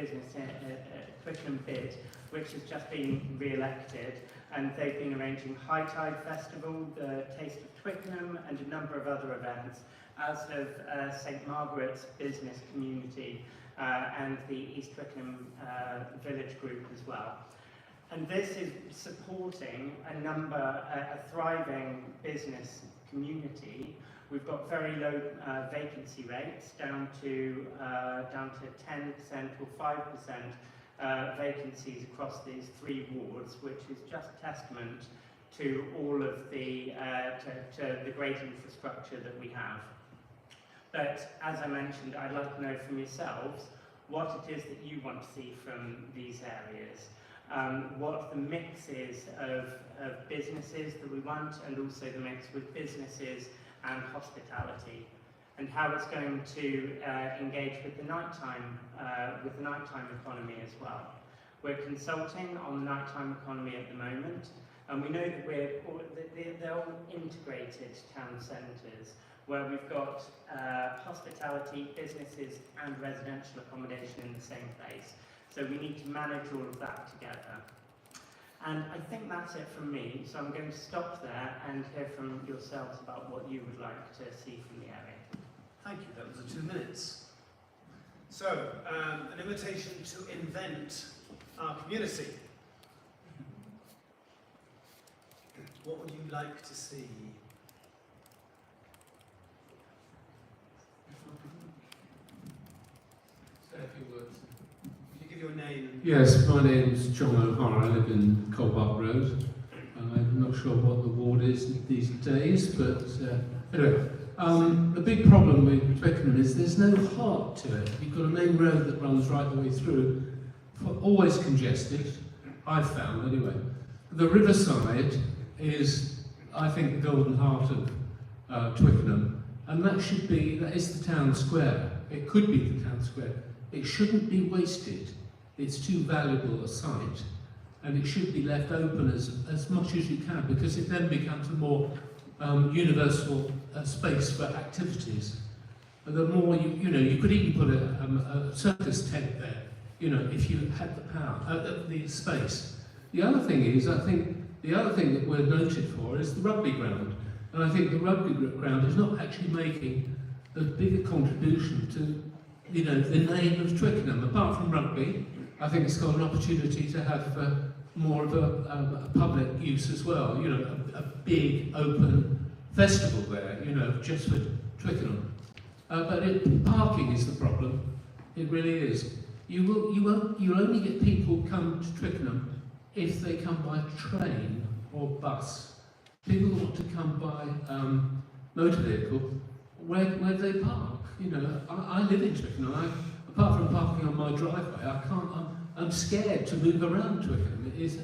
Twickenham Bid, which has just been re-elected, and they've been arranging High Tide Festival, the Taste of Twickenham, and a number of other events, as have St Margaret's business community and the East Twickenham Village group as well. And this is supporting a thriving business community. We've got very low vacancy rates, down to 10% or 5% vacancies across these three wards, which is just testament to all of the great infrastructure that we have. But as I mentioned, I'd like to know from yourselves what it is that you want to see from these areas. What the mix is of businesses that we want, and also the mix with businesses and hospitality, and how it's going to engage with the nighttime economy as well. We're consulting on the nighttime economy at the moment, and we know that they're all integrated town centres, where we've got hospitality, businesses and residential accommodation in the same place. So we need to manage all of that together. And I think that's it from me, so I'm going to stop there and hear from yourselves about what you would like to see from the area. Thank you, that was 2 minutes. So, an invitation to invent our community. What would you like to see? Say a few words. Could you give your name? Yes, my name's John O'Hara. I live in Colbart Road. I'm not sure what the ward is these days, but anyway. The big problem with Twickenham is there's no heart to it. You've got a main road that runs right the way through, always congested, I've found anyway. The Riverside is, I think, the golden heart of Twickenham, and that is the town square. It could be the town square. It shouldn't be wasted. It's too valuable a site, and it should be left open as much as you can, because it then becomes a more universal space for activities. And the more you could even put a circus tent there, if you had the power, the space. The other thing is, I think, the other thing that we're noted for is the rugby ground. And I think the rugby ground is not actually making a bigger contribution to, the name of Twickenham. Apart from rugby, I think it's got an opportunity to have more of a public use as well. A big open festival there, just for Twickenham. But parking is the problem. It really is. You'll only get people come to Twickenham if they come by train or bus. People want to come by motor vehicle. Where do they park? I live in Twickenham. Apart from parking on my driveway, I'm scared to move around Twickenham. It is,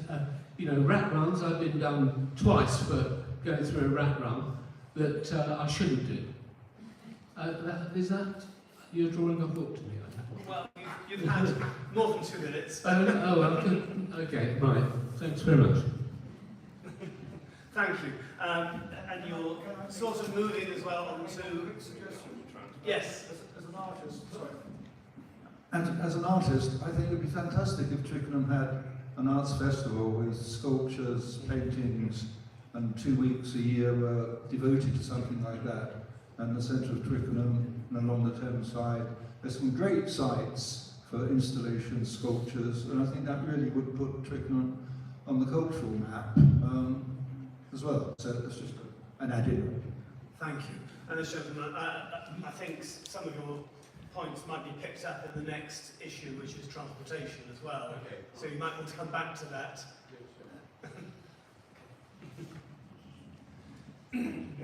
rat runs. I've been done twice for going through a rat run that I shouldn't do. Is that you're drawing a thought to me? Well, you've had more than 2 minutes. Okay, right. Thanks very much. Thank you. And you're sort of moving as well on to... Yes. As an artist, sorry. And as an artist, I think it would be fantastic if Twickenham had an arts festival with sculptures, paintings, and 2 weeks a year were devoted to something like that. And the centre of Twickenham and along the Thames side, there's some great sites for installations, sculptures, and I think that really would put Twickenham on the cultural map as well. So that's just an add-in. Thank you. And this gentleman, I think some of your points might be picked up in the next issue, which is transportation as well. Okay. So you might want to come back to that.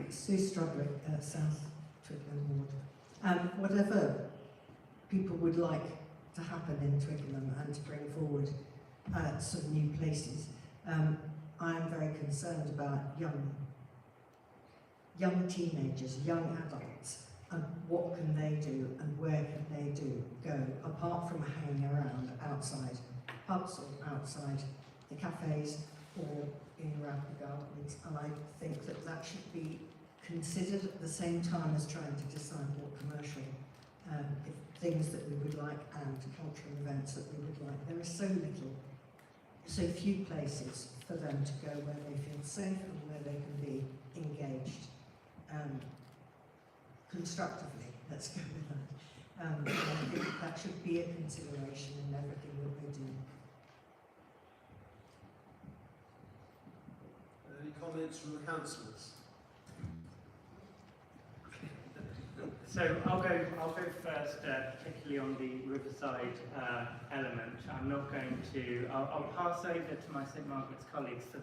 Sue Strawberry, South Twickenham Ward. Whatever people would like to happen in Twickenham and to bring forward some new places, I am very concerned about young teenagers, young adults, and what can they do and where can they go, apart from hanging around outside pubs or outside the cafes or in around the gardens. And I think that should be considered at the same time as trying to decide what commercial things that we would like and cultural events that we would like. There are so few places for them to go where they feel safe and where they can be engaged constructively. Let's go with that. And I think that should be a consideration in everything that we do. Any comments from the councillors? So I'll go first, particularly on the Riverside element. I'm not going to. I'll pass over to my St Margaret's colleagues for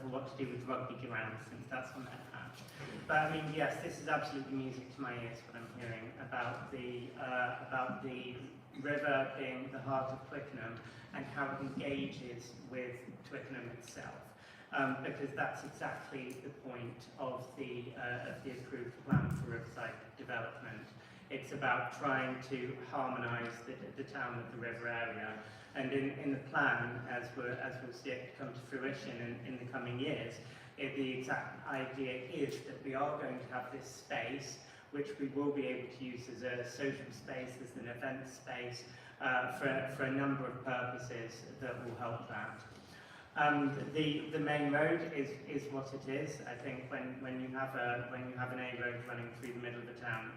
what to do with rugby grounds, since that's on their patch. But I mean, yes, this is absolutely music to my ears. What I'm hearing about the river being the heart of Twickenham and how it engages with Twickenham itself. Because that's exactly the point of the approved plan for Riverside development. It's about trying to harmonise the town with the river area, and in the plan, as we'll see it come to fruition in the coming years, the exact idea is that we are going to have this space which we will be able to use as a social space, as an event space, for a number of purposes that will help that. The main road is what it is. I think when you have an A road running through the middle of the town,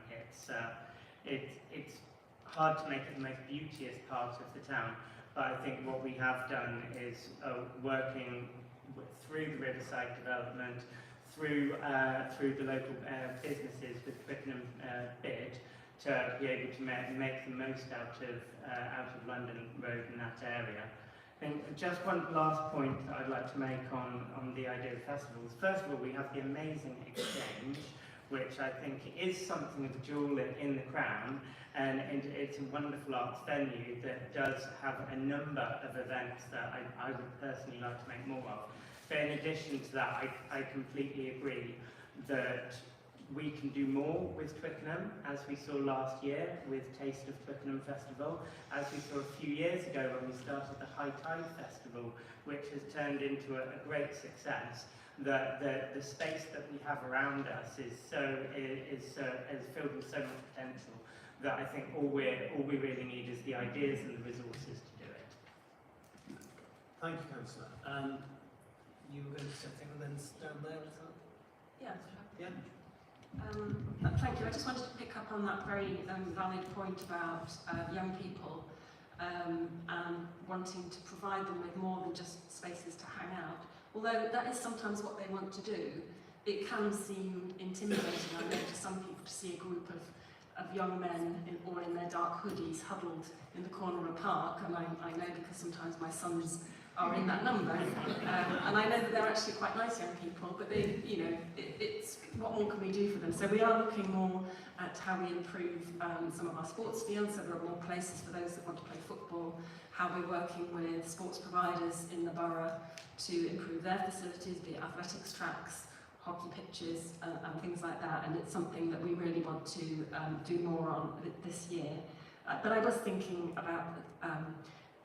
it's hard to make it the most beauteous part of the town, but I think what we have done is working through the Riverside development, through the local businesses with Twickenham bid, to be able to make the most out of London Road in that area. And just one last point that I'd like to make on the idea of festivals. First of all, we have the amazing Exchange, which I think is something of a jewel in the crown, and it's a wonderful arts venue that does have a number of events that I would personally like to make more of. But in addition to that, I completely agree that we can do more with Twickenham, as we saw last year with Taste of Twickenham Festival, as we saw a few years ago when we started the High Tide Festival, which has turned into a great success. The space that we have around us is filled with so much potential that I think all we really need is the ideas and the resources to do it. Thank you, Councillor. You were going to say something and then down there as well? Yeah. Yeah. Thank you. I just wanted to pick up on that very valid point about young people and wanting to provide them with more than just spaces to hang out. Although that is sometimes what they want to do, it can seem intimidating, I know, to some people to see a group of young men all in their dark hoodies huddled in the corner of a park, and I know because sometimes my sons are in that number, and I know that they're actually quite nice young people, but they, you know, it's what more can we do for them? So we are looking more at how we improve some of our sports fields, so there are more places for those that want to play football, how we're working with sports providers in the borough to improve their facilities, be it athletics tracks, hockey pitches, and things like that, and it's something that we really want to do more on this year. But I was thinking about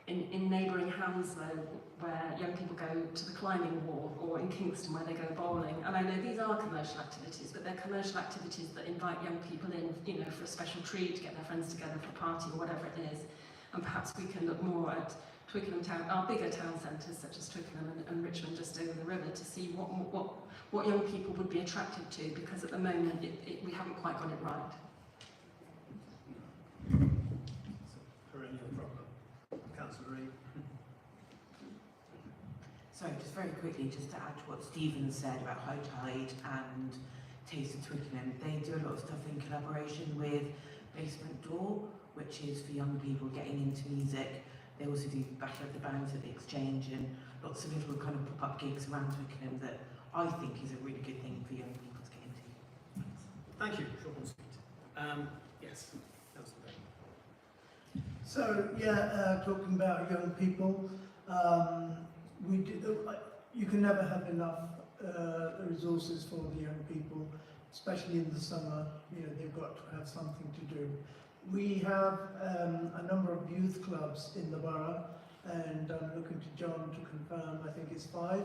in neighbouring Hounslow, where young people go to the climbing wall, or in Kingston where they go bowling, and I know these are commercial activities, but they're commercial activities that invite young people in, you know, for a special treat, to get their friends together for a party or whatever it is, and perhaps we can look more at Twickenham town, our bigger town centres such as Twickenham and Richmond just over the river, to see what young people would be attracted to, because at the moment we haven't quite got it right. Perennial problem. Councillor Reid. Sorry, just very quickly, just to add to what Stephen said about High Tide and Taste of Twickenham, they do a lot of stuff in collaboration with Basement Door, which is for young people getting into music. They also do Battle of the Bands at the Exchange and lots of little kind of pop-up gigs around Twickenham that I think is a really good thing for young people to get into. Thank you. Short and sweet. Yes, Councillor Bain. So, yeah, talking about young people, you can never have enough resources for the young people, especially in the summer. You know, they've got to have something to do. We have a number of youth clubs in the borough, and I'm looking to John to confirm, I think it's 5.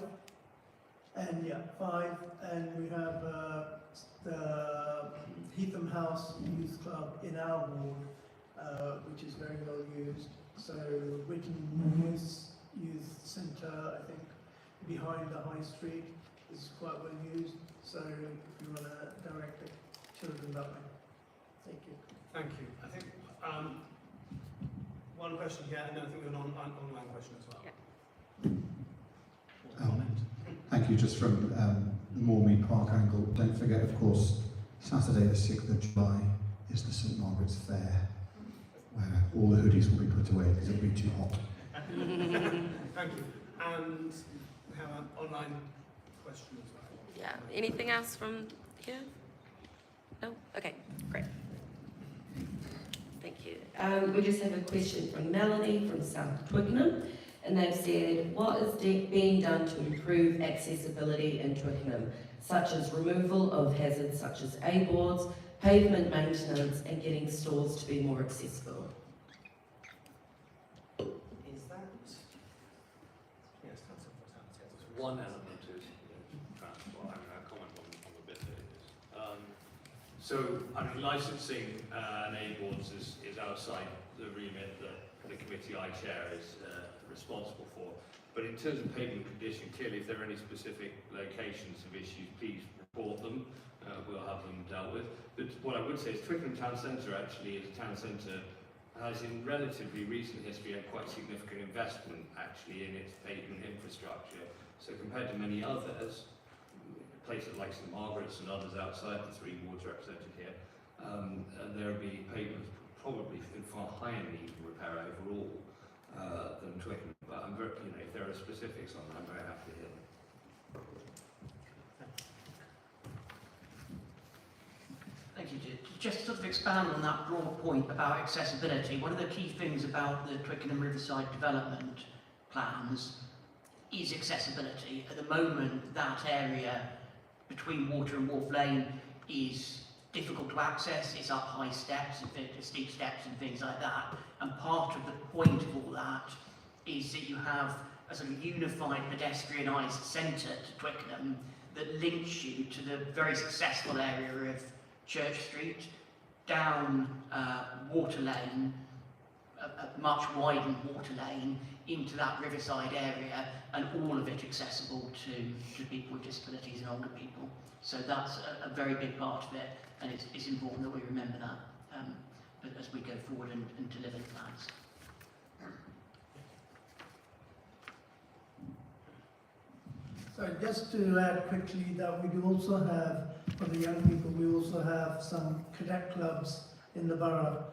And yeah, 5. And we have the Heatham House Youth Club in our ward, which is very well used. So Richmond Youth Centre, I think, behind the High Street is quite well used. So if you want to direct the children that way. Thank you. Thank you. I think one question here, and then I think we've got an online question as well. Thank you. Just from the Moormead Park angle, don't forget, of course, Saturday the 6th of July is the St Margaret's Fair, where all the hoodies will be put away because it'll be too hot. Thank you. And we have an online question as well. Yeah. Anything else from here? No? Okay, great. Thank you. We just have a question from Melanie from South Twickenham, and they've said, what is being done to improve accessibility in Twickenham, such as removal of hazards such as A-boards, pavement maintenance, and getting stores to be more accessible? Is that? Yes, that's one element is transport. I mean, I'll comment on the bit that it is. So, I mean, licensing and A-boards is outside the remit that the committee I chair is responsible for. But in terms of pavement condition, clearly if there are any specific locations of issues, please report them. We'll have them dealt with. But what I would say is Twickenham Town Centre actually is a town centre has in relatively recent history had quite significant investment actually in its pavement infrastructure. So compared to many others, places like St Margaret's and others outside the three wards represented here, there will be pavements probably in far higher need of repair overall than Twickenham. But I'm very, if there are specifics on that, I'm very happy to hear them. Thank you. Just to sort of expand on that broad point about accessibility, one of the key things about the Twickenham Riverside development plans is accessibility. At the moment, that area between Water and Wharf Lane is difficult to access. It's up high steps and steep steps and things like that. And part of the point of all that is that you have a sort of unified pedestrianised centre to Twickenham that links you to the very successful area of Church Street, down Water Lane, a much widened Water Lane, into that Riverside area, and all of it accessible to people with disabilities and older people. So that's a very big part of it, and it's important that we remember that as we go forward and deliver the plans. So just to add quickly that we do also have, for the young people, we also have some cadet clubs in the borough.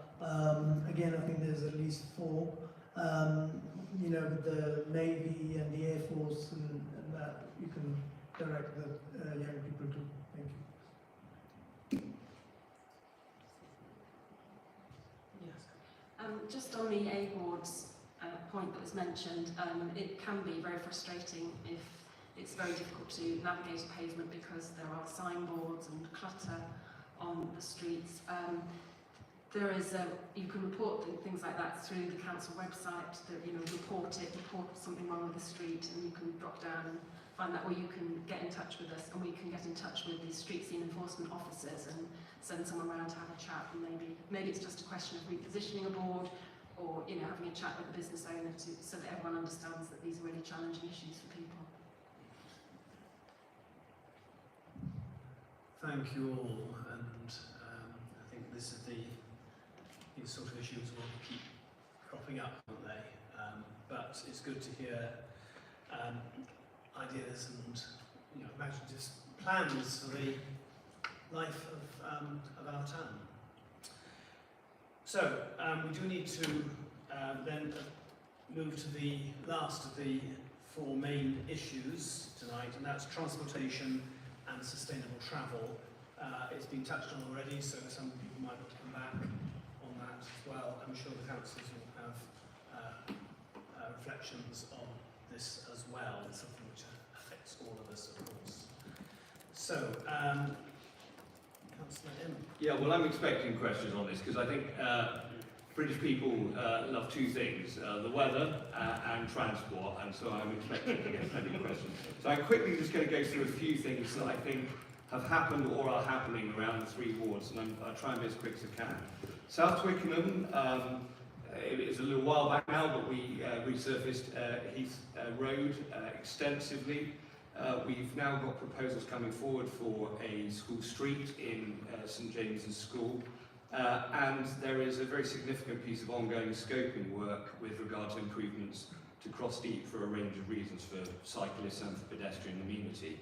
Again, I think there's at least 4. You know, with the Navy and the Air Force and that you can direct the young people to. Thank you. Yes. Just on the A boards point that was mentioned, it can be very frustrating if it's very difficult to navigate a pavement because there are signboards and clutter on the streets. There is you can report things like that through the council website. That, you know, report something wrong with the street, and you can drop down and find that, or you can get in touch with us, and we can get in touch with the street scene enforcement officers and send someone around to have a chat. And maybe it's just a question of repositioning a board, or having a chat with the business owner so that everyone understands that these are really challenging issues for people. Thank you all, and I think this is these sort of issues will keep cropping up, won't they? But it's good to hear ideas and imaginative plans for the life of our town. So we do need to then move to the last of the 4 main issues tonight, and that's transportation and sustainable travel. It's been touched on already, so some people might want to come back on that as well. I'm sure the councillors will have reflections on this as well. It's something which affects all of us, of course. So, Councillor M. Yeah, well, I'm expecting questions on this because I think British people love 2 things, the weather and transport, and so I'm expecting to get plenty of questions. So I'm quickly just going to go through a few things that I think have happened or are happening around the 3 wards, and I'll try and be as quick as I can. South Twickenham, it was a little while back now, but we resurfaced Heath Road extensively. We've now got proposals coming forward for a school street in St James's School. And there is a very significant piece of ongoing scoping work with regard to improvements to Cross Deep for a range of reasons, for cyclists and for pedestrian amenity.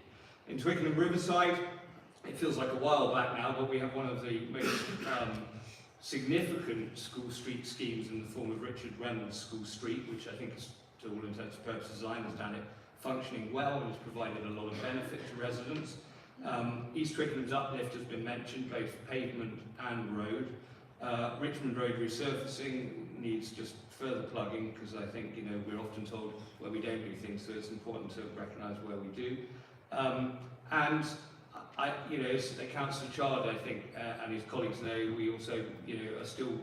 In Twickenham Riverside, it feels like a while back now, but we have one of the most significant school street schemes in the form of Richard Reynolds School Street, which I think is, to all intents and purposes, I understand it, functioning well and has provided a lot of benefit to residents. East Twickenham's uplift has been mentioned, both pavement and road. Richmond Road resurfacing needs just further plugging, because I think we're often told where we don't do things, so it's important to recognise where we do. And as Councillor Chard, I think, and his colleagues know, we also are still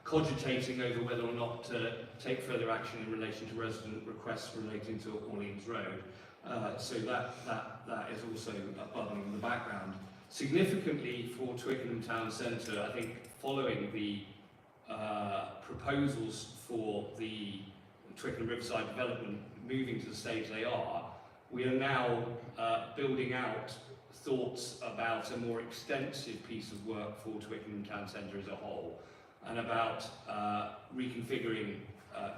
cogitating over whether or not to take further action in relation to resident requests relating to Orleans Road. So that is also bubbling in the background. Significantly for Twickenham Town Centre, I think following the proposals for the Twickenham Riverside development moving to the stage they are, we are now building out thoughts about a more extensive piece of work for Twickenham Town Centre as a whole. and about reconfiguring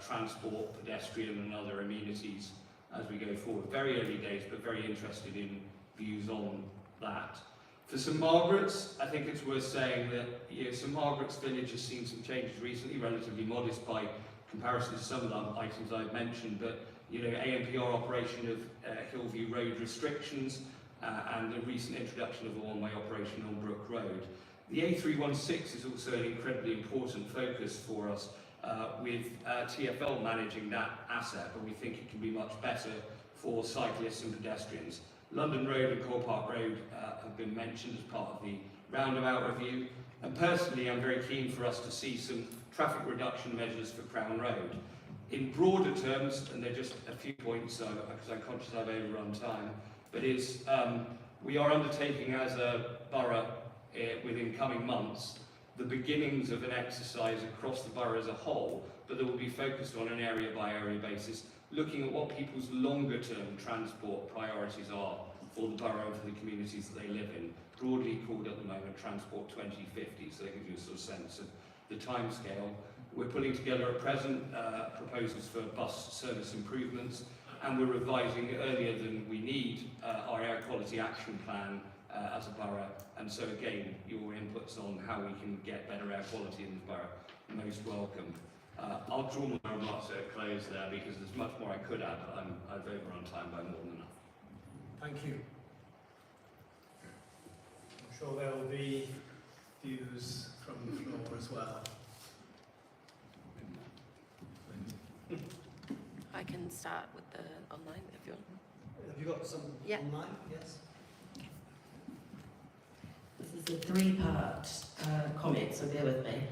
transport, pedestrian and other amenities as we go forward. Very early days, but very interested in views on that. For St Margaret's, I think it's worth saying that St Margaret's Village has seen some changes recently, relatively modest by comparison to some of the items I've mentioned, but ANPR operation of Hillview Road restrictions and the recent introduction of a one-way operation on Brook Road. The A316 is also an incredibly important focus for us, with TfL managing that asset, but we think it can be much better for cyclists and pedestrians. London Road and Core Park Road have been mentioned as part of the roundabout review, and personally I'm very keen for us to see some traffic reduction measures for Crown Road. In broader terms, and they're just a few points because I'm conscious I've overrun time, but we are undertaking as a borough within coming months the beginnings of an exercise across the borough as a whole, but that will be focused on an area by area basis, looking at what people's longer term transport priorities are for the borough and for the communities that they live in, broadly called at the moment Transport 2050, so that gives you a sort of sense of the timescale. We're putting together at present proposals for bus service improvements, and we're revising earlier than we need our air quality action plan as a borough, and so again your inputs on how we can get better air quality in the borough are most welcome. I'll draw my remarks to a close there because there's much more I could add, but I've overrun time by more than enough. Thank you. I'm sure there will be views from the floor as well. I can start with the online if you want. Have you got some online? Yes. This is a three-part comment, so bear with me.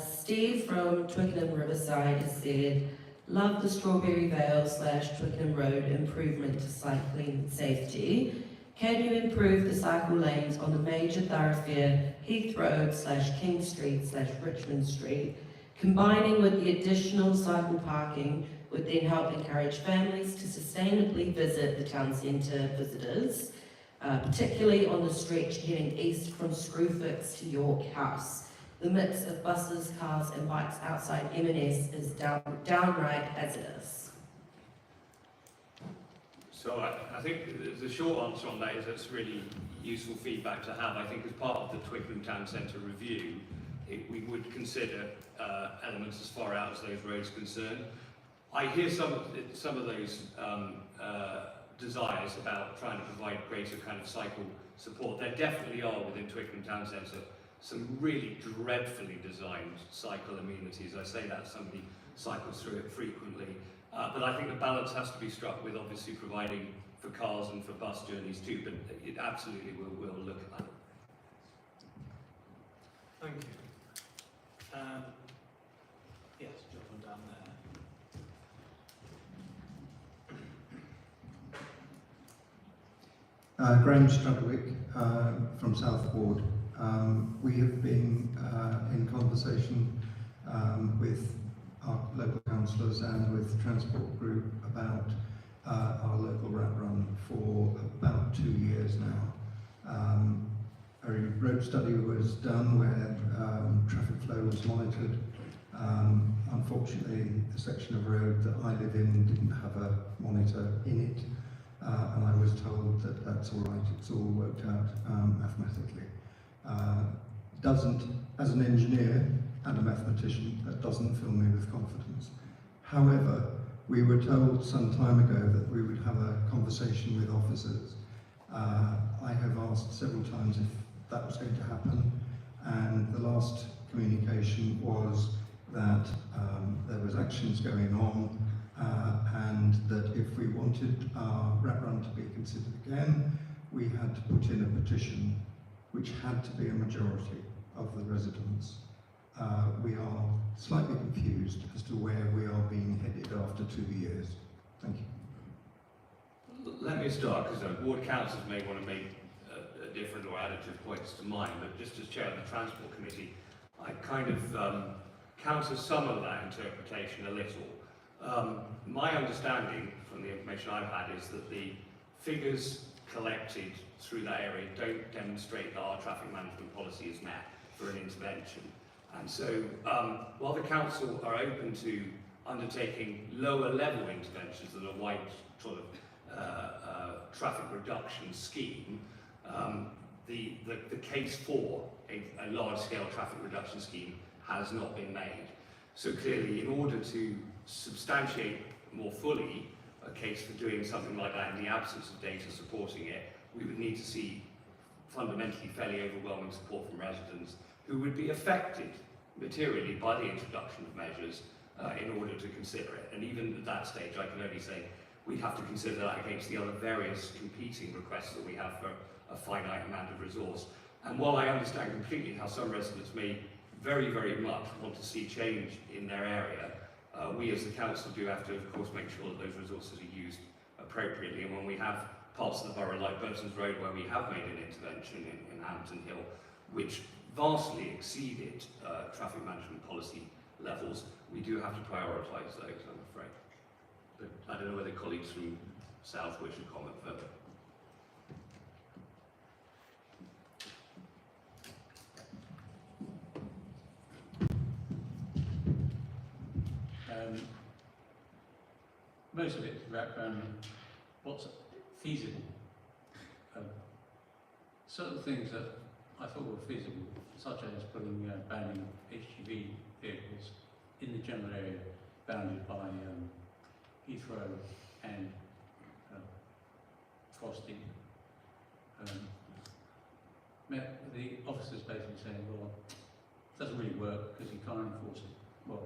Steve from Twickenham Riverside has said, love the Strawberry Vale / Twickenham Road improvement to cycling safety. Can you improve the cycle lanes on the major thoroughfare Heath Road / King Street / Richmond Street? Combining with the additional cycle parking would then help encourage families to sustainably visit the town centre visitors, particularly on the stretch heading east from Screwfix to York House. The mix of buses, cars and bikes outside M&S is downright hazardous. So I think the short answer on that is that's really useful feedback to have. I think as part of the Twickenham Town Centre review, we would consider elements as far out as those roads concerned. I hear some of those desires about trying to provide greater kind of cycle support. There definitely are within Twickenham Town Centre some really dreadfully designed cycle amenities. I say that as somebody cycles through it frequently. But I think the balance has to be struck with obviously providing for cars and for bus journeys too, but it absolutely will look at that. Thank you. Yes, gentleman down there. Graham Strudwick from Southward. We have been in conversation with our local councillors and with Transport Group about our local rat run for about 2 years now. A road study was done where traffic flow was monitored. Unfortunately, the section of road that I live in didn't have a monitor in it, and I was told that that's all right, it's all worked out mathematically. As an engineer and a mathematician, that doesn't fill me with confidence. However, we were told some time ago that we would have a conversation with officers. I have asked several times if that was going to happen, and the last communication was that there was actions going on, and that if we wanted our rat run to be considered again, we had to put in a petition which had to be a majority of the residents. We are slightly confused as to where we are being headed after 2 years. Thank you. Let me start, because ward councillors may want to make different or additive points to mine, but just as chair of the Transport Committee, I kind of counter some of that interpretation a little. My understanding from the information I've had is that the figures collected through that area don't demonstrate that our traffic management policy is met for an intervention. And so, while the council are open to undertaking lower level interventions than a wide sort of traffic reduction scheme, the case for a large scale traffic reduction scheme has not been made. So clearly, in order to substantiate more fully a case for doing something like that in the absence of data supporting it, we would need to see fundamentally fairly overwhelming support from residents who would be affected materially by the introduction of measures in order to consider it. And even at that stage, I can only say we'd have to consider that against the other various competing requests that we have for a finite amount of resource. And while I understand completely how some residents may very, very much want to see change in their area, we as the council do have to, of course, make sure that those resources are used appropriately. And when we have parts of the borough like Burton's Road where we have made an intervention in Hampton Hill, which vastly exceeded traffic management policy levels, we do have to prioritise those, I'm afraid. But I don't know whether colleagues from South wish to comment further. Most of it is about what's feasible. Certain things that I thought were feasible, such as banning HGV vehicles in the general area bounded by Heathrow and Frosty. The officers basically saying, well, it doesn't really work because you can't enforce it. Well,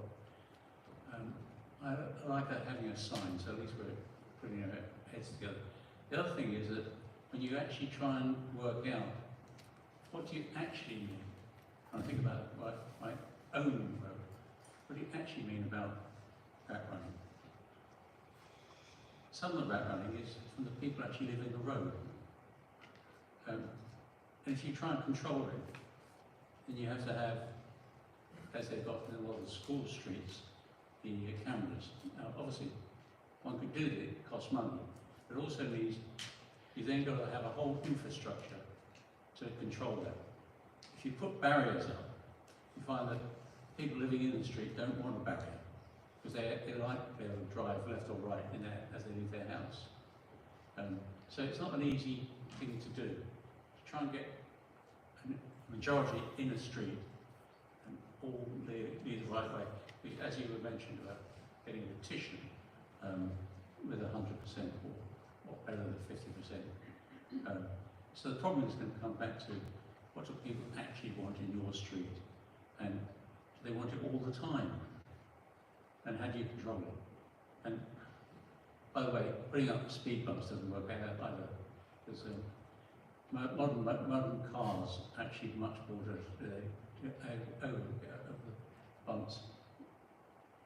I like having a sign, so at least we're putting our heads together. The other thing is that when you actually try and work out what do you actually mean, and I think about my own road, what do you actually mean about back running? Some of the back running is from the people actually living the road. And if you try and control it, then you have to have, as they've got in a lot of the school streets, the cameras. Now, obviously, one could do that, it costs money, but it also means you then got to have a whole infrastructure to control that. If you put barriers up, you find that people living in the street don't want a barrier because they like to be able to drive left or right in there as they leave their house. So it's not an easy thing to do. To try and get a majority in a street and all lead the right way. As you were mentioned about getting a petition with 100% or better than 50%. So the problem is going to come back to what do people actually want in your street, and do they want it all the time, and how do you control it? And by the way, putting up speed bumps doesn't work out either, because modern cars actually much more over the bumps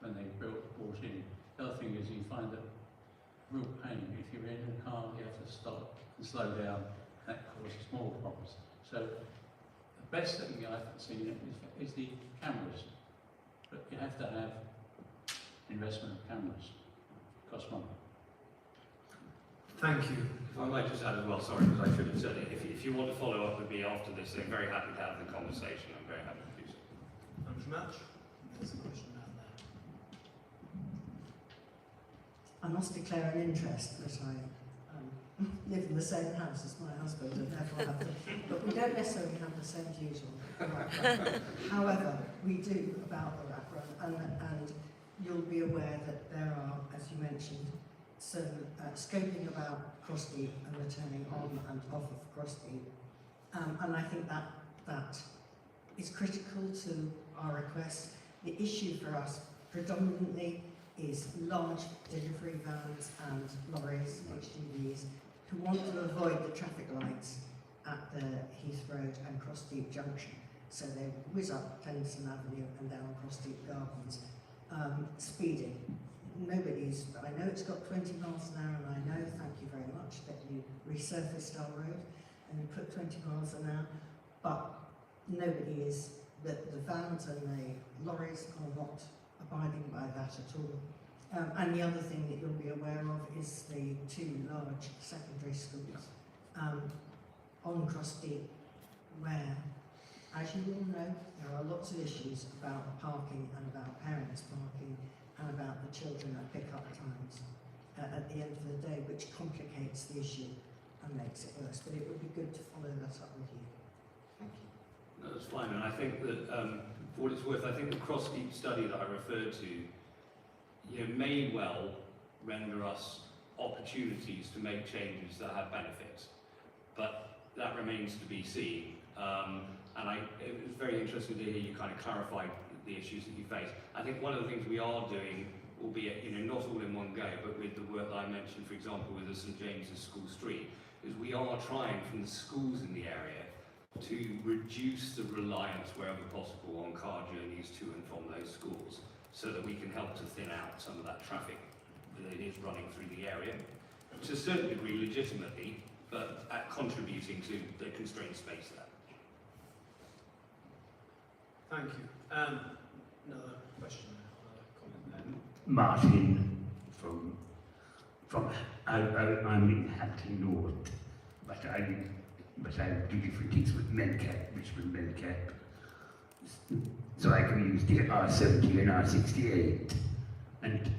when they brought in. The other thing is you find that real pain. If you're in a car, you have to stop and slow down. That causes more problems. So the best thing I've seen is the cameras. But you have to have investment of cameras. It costs money. Thank you. If I might just add as well, sorry, because I should have said it. If you want to follow up with me after this, I'm very happy to have the conversation. I'm very happy to do so. Thanks very much. There's a question down there. I must declare an interest that I live in the same house as my husband and therefore have but we don't necessarily have the same views on the rap run. However, we do about the rap run, and you'll be aware that there are, as you mentioned, some scoping about Crossdeep and returning on and off of Crossdeep. And I think that is critical to our request. The issue for us predominantly is large delivery vans and lorries, HGVs, who want to avoid the traffic lights at the Heath Road and Crossdeep Junction. So they whiz up Clenson Avenue and down Crossdeep Gardens, speeding. I know it's got 20 miles an hour, and I know, thank you very much, that you resurfaced our road and you put 20 miles an hour, but nobody is, the vans and the lorries are not abiding by that at all. And the other thing that you'll be aware of is the two large secondary schools on Crossdeep, where I as you all know, there are lots of issues about parking and about parents parking and about the children at pick-up times at the end of the day, which complicates the issue and makes it worse. But it would be good to follow that up with you. Thank you. No, that's fine, and I think that, for what it's worth, I think the cross-deep study that I referred to, may well render us opportunities to make changes that have benefits, but that remains to be seen. And it was very interesting to hear you kind of clarify the issues that you face. I think one of the things we are doing, albeit not all in one go, but with the work that I mentioned, for example, with the St James's School Street, is we are trying from the schools in the area to reduce the reliance wherever possible on car journeys to and from those schools, so that we can help to thin out some of that traffic that is running through the area, to a certain degree legitimately, but contributing to the constrained space there. Thank you. Another question, another comment then. Martin I'm in Hampton North, but I do different things with Mencap, Richmond Mencap. So I can use the R70 and R68. And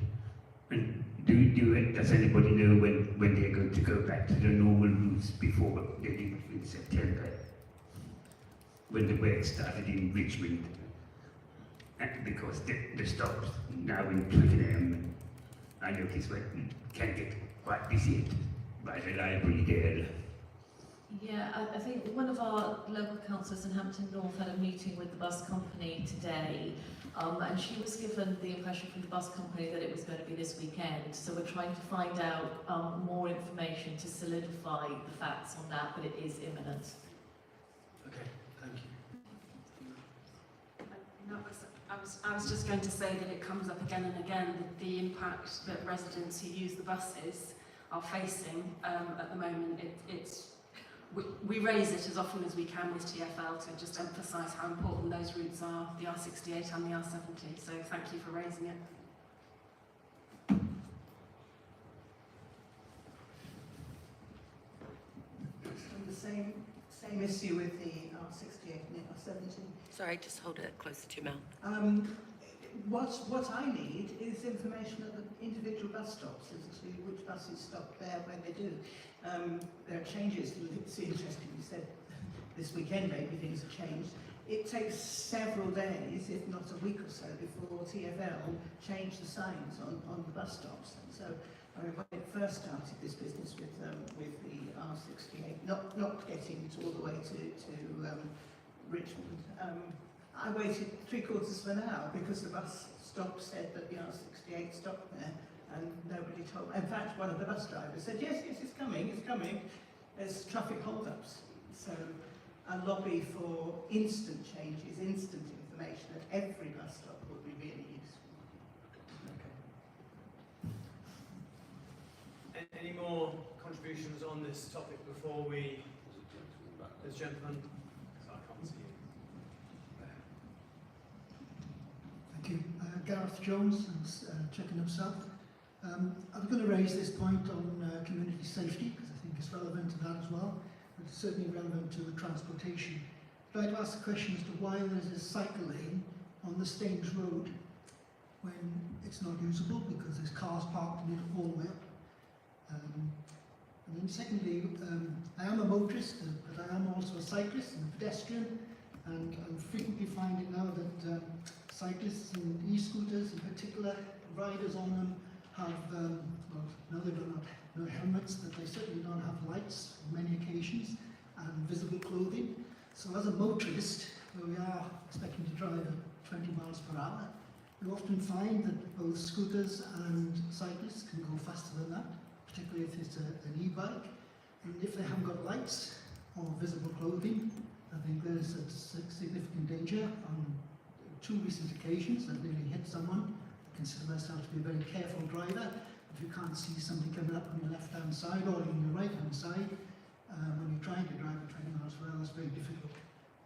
does anybody know when they're going to go back to the normal routes before they did in September? When the work started in Richmond, because the stops now in Twickenham, I notice can get quite busy by the library there. Yeah, I think one of our local councillors in Hampton North had a meeting with the bus company today, and she was given the impression from the bus company that it was going to be this weekend. So we're trying to find out more information to solidify the facts on that, but it is imminent. Okay, thank you. I was just going to say that it comes up again and again, the impact that residents who use the buses are facing at the moment. We raise it as often as we can with TfL to just emphasise how important those routes are, the R68 and the R70, so thank you for raising it. And the same issue with the R68 and the R70. Sorry, just hold it closer to your mouth. What I need is information at the individual bus stops as to which buses stop there when they do. There are changes. It's interesting you said this weekend maybe things have changed. It takes several days, if not a week or so, before TfL change the signs on the bus stops. And so when it first started this business with the R68, not getting it all the way to Richmond, I waited 3/4 of an hour because the bus stop said that the R68 stopped there, and nobody told me. In fact, one of the bus drivers said, yes, it's coming, there's traffic hold-ups. So a lobby for instant changes, instant information at every bus stop would be really useful. Okay. Any more contributions on this topic before we... This gentleman, I can't see you. Thank you. Gareth Jones, Twickenham South. I was going to raise this point on community safety because I think it's relevant to that as well, but it's certainly relevant to transportation. I'd like to ask the question as to why there's a cycle lane on the Staines Road when it's not usable because there's cars parked in it all the way up. And then secondly, I am a motorist, but I am also a cyclist and a pedestrian, and I'm frequently finding now that cyclists and e-scooters in particular, riders on them have, well, no, they don't have no helmets, but they certainly don't have lights on many occasions, and visible clothing. So as a motorist, where we are expecting to drive at 20 miles per hour, we often find that both scooters and cyclists can go faster than that, particularly if it's an e-bike. And if they haven't got lights or visible clothing, I think there's a significant danger. On 2 recent occasions, I've nearly hit someone. I consider myself to be a very careful driver. If you can't see somebody coming up on your left-hand side or on your right-hand side, when you're trying to drive at 20 miles per hour, it's very difficult.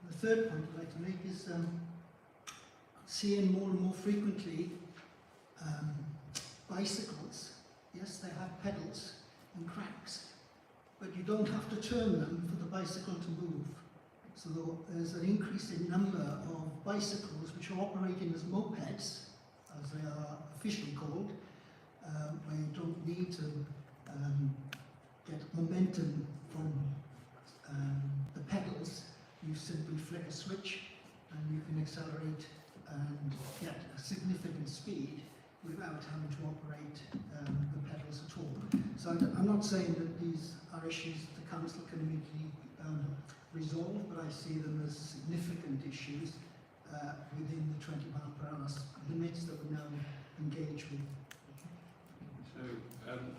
And the third point I'd like to make is seeing more and more frequently bicycles. Yes, they have pedals and cranks, but you don't have to turn them for the bicycle to move. So there's an increase in number of bicycles which are operating as mopeds, as they are officially called, where you don't need to get momentum from the pedals. You simply flick a switch and you can accelerate and get a significant speed without having to operate the pedals at all. So I'm not saying that these are issues the council can immediately resolve, but I see them as significant issues within the 20 mile per hour limits that we now engage with. So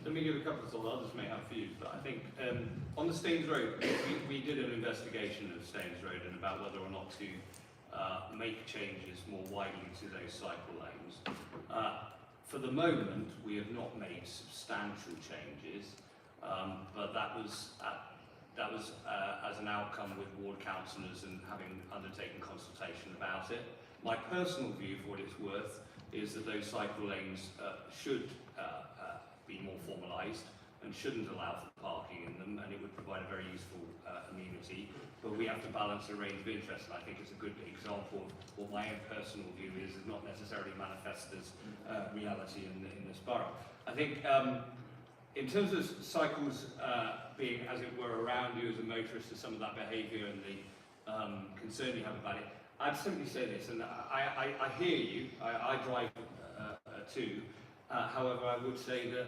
let me give a couple of thoughts. Others may have views, but I think on the Staines Road, we did an investigation of Staines Road and about whether or not to make changes more widely to those cycle lanes. For the moment, we have not made substantial changes, but that was as an outcome with ward councillors and having undertaken consultation about it. My personal view, for what it's worth, is that those cycle lanes should be more formalised and shouldn't allow for parking in them, and it would provide a very useful amenity. But we have to balance a range of interests, and I think it's a good example of what my own personal view is not necessarily manifest as reality in this borough. I think in terms of cycles being, as it were, around you as a motorist, to some of that behaviour and the concern you have about it, I'd simply say this, and I hear you, I drive too, however I would say that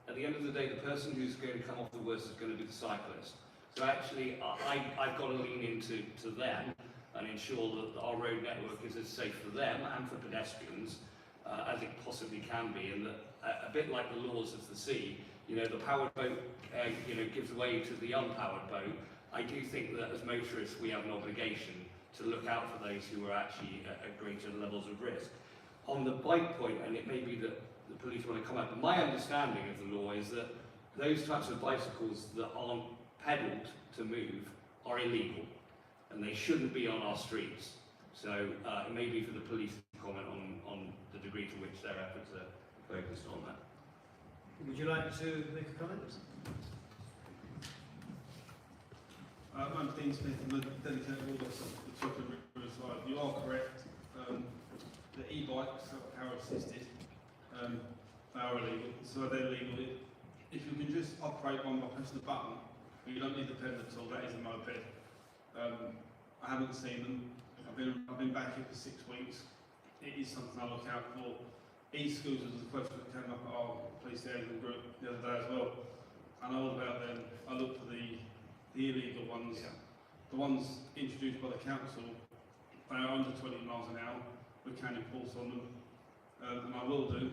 at the end of the day the person who's going to come off the worst is going to be the cyclist. So actually I've got to lean into them and ensure that our road network is as safe for them and for pedestrians as it possibly can be, and that a bit like the laws of the sea, you know, the powered boat gives way to the unpowered boat. I do think that as motorists we have an obligation to look out for those who are actually at greater levels of risk. On the bike point, and it may be that the police want to comment, but my understanding of the law is that those types of bicycles that aren't pedalled to move are illegal, and they shouldn't be on our streets. So it may be for the police to comment on the degree to which their efforts are focused on that. Would you like to make a comment? I'm Dean Smith, I'm a dedicated auditor of the Twickenham Riverside. You are correct. The e-bikes are power assisted. They are illegal, so they're legal. If you can just operate one by pressing the button, you don't need the pedal at all. That is a moped. I haven't seen them. I've been back here for 6 weeks. It is something I look out for. E-scooters was a question that came up at our police liaison group the other day as well. I know all about them. I look for the illegal ones. Yeah. The ones introduced by the council, they are under 20 miles an hour. We can enforce on them, and I will do.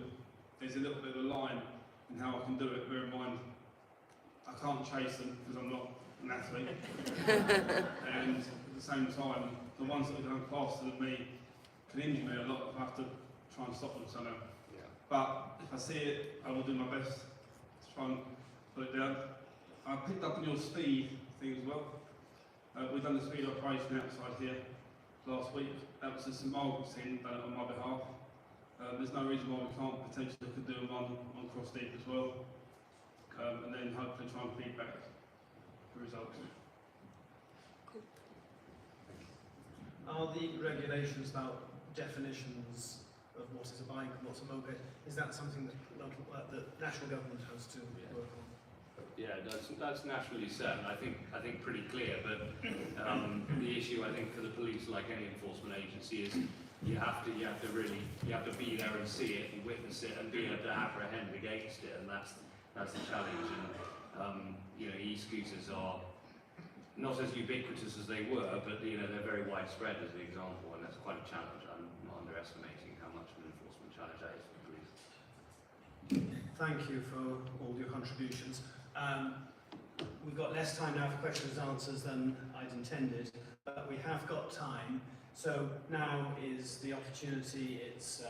There's a little bit of a line in how I can do it. Bear in mind, I can't chase them because I'm not an athlete. And at the same time, the ones that are going faster than me can injure me a lot if I have to try and stop them somehow. Yeah. But if I see it, I will do my best to try and put it down. I picked up on your speed thing as well. We've done the speed operation outside here last week. That was the St Margaret's team done it on my behalf. There's no reason why we can't potentially look at doing one on Cross Deep as well. And then hopefully try and feedback the results. Are the regulations about definitions of what is a bike and what's a moped, is that something that the national government has to work on? Yeah, that's naturally set, and I think pretty clear. But the issue, I think, for the police, like any enforcement agency, is you have to be there and see it and witness it and be able to apprehend against it, and that's the challenge. And e-scooters are not as ubiquitous as they were, but they're very widespread as an example, and that's quite a challenge. I'm not underestimating how much of an enforcement challenge that is for the police. Thank you for all your contributions. We've got less time now for questions and answers than I'd intended, but we have got time. So now is the opportunity. It's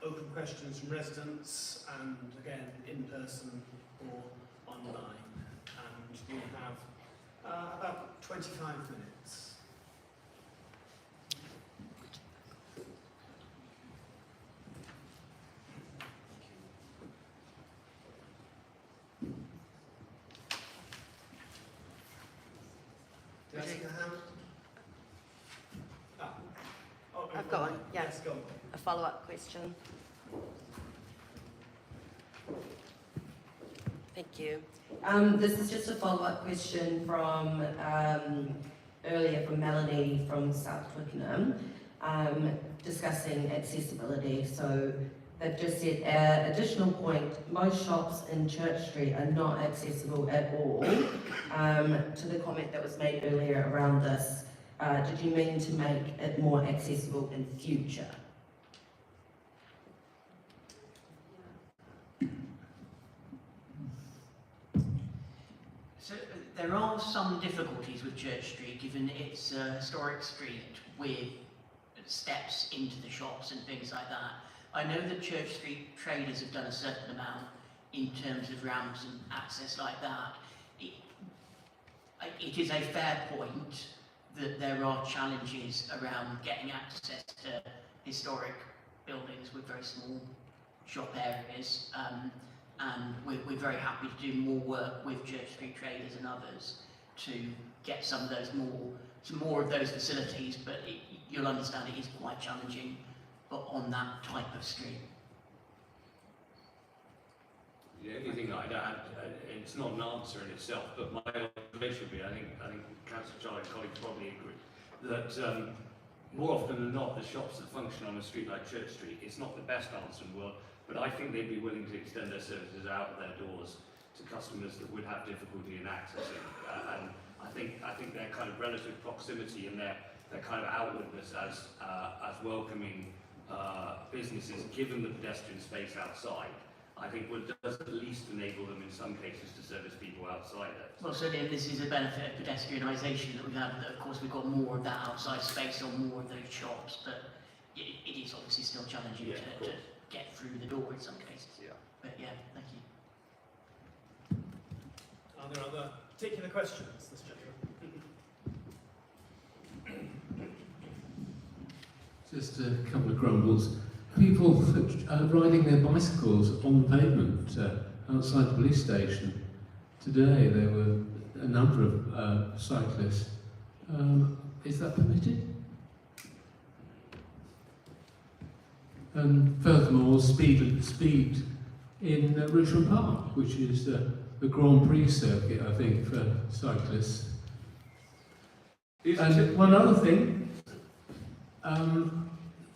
open questions from residents, and again, in person or online. And we have about 25 minutes. I've got one, yeah. Yes, go on. A follow-up question. Thank you. This is just a follow-up question from earlier from Melanie from South Twickenham, discussing accessibility. So they've just said, additional point, most shops in Church Street are not accessible at all. To the comment that was made earlier around this, did you mean to make it more accessible in future? So there are some difficulties with Church Street, given it's a historic street with steps into the shops and things like that. I know that Church Street traders have done a certain amount in terms of ramps and access like that. It is a fair point that there are challenges around getting access to historic buildings with very small shop areas, and we're very happy to do more work with Church Street traders and others to get some of those more of those facilities, but you'll understand it is quite challenging on that type of street. The only thing I'd add, it's not an answer in itself, but my observation would be, I think Councillor Charlie and colleagues probably agree, that more often than not, the shops that function on a street like Church Street, it's not the best answer in the world, but I think they'd be willing to extend their services out of their doors to customers that would have difficulty in accessing. And I think their kind of relative proximity and their kind of outwardness as welcoming businesses, given the pedestrian space outside, I think does at least enable them in some cases to service people outside it. Well, certainly this is a benefit of pedestrianisation that we've had. That of course we've got more of that outside space or more of those shops, but it is obviously still challenging to get through the door in some cases. Yeah. But yeah, thank you. Are there other particular questions, this gentleman? Just a couple of grumbles. People riding their bicycles on the pavement outside the police station. Today there were a number of cyclists. Is that permitted? And furthermore, speed in Richmond Park, which is the Grand Prix circuit, I think, for cyclists. And one other thing,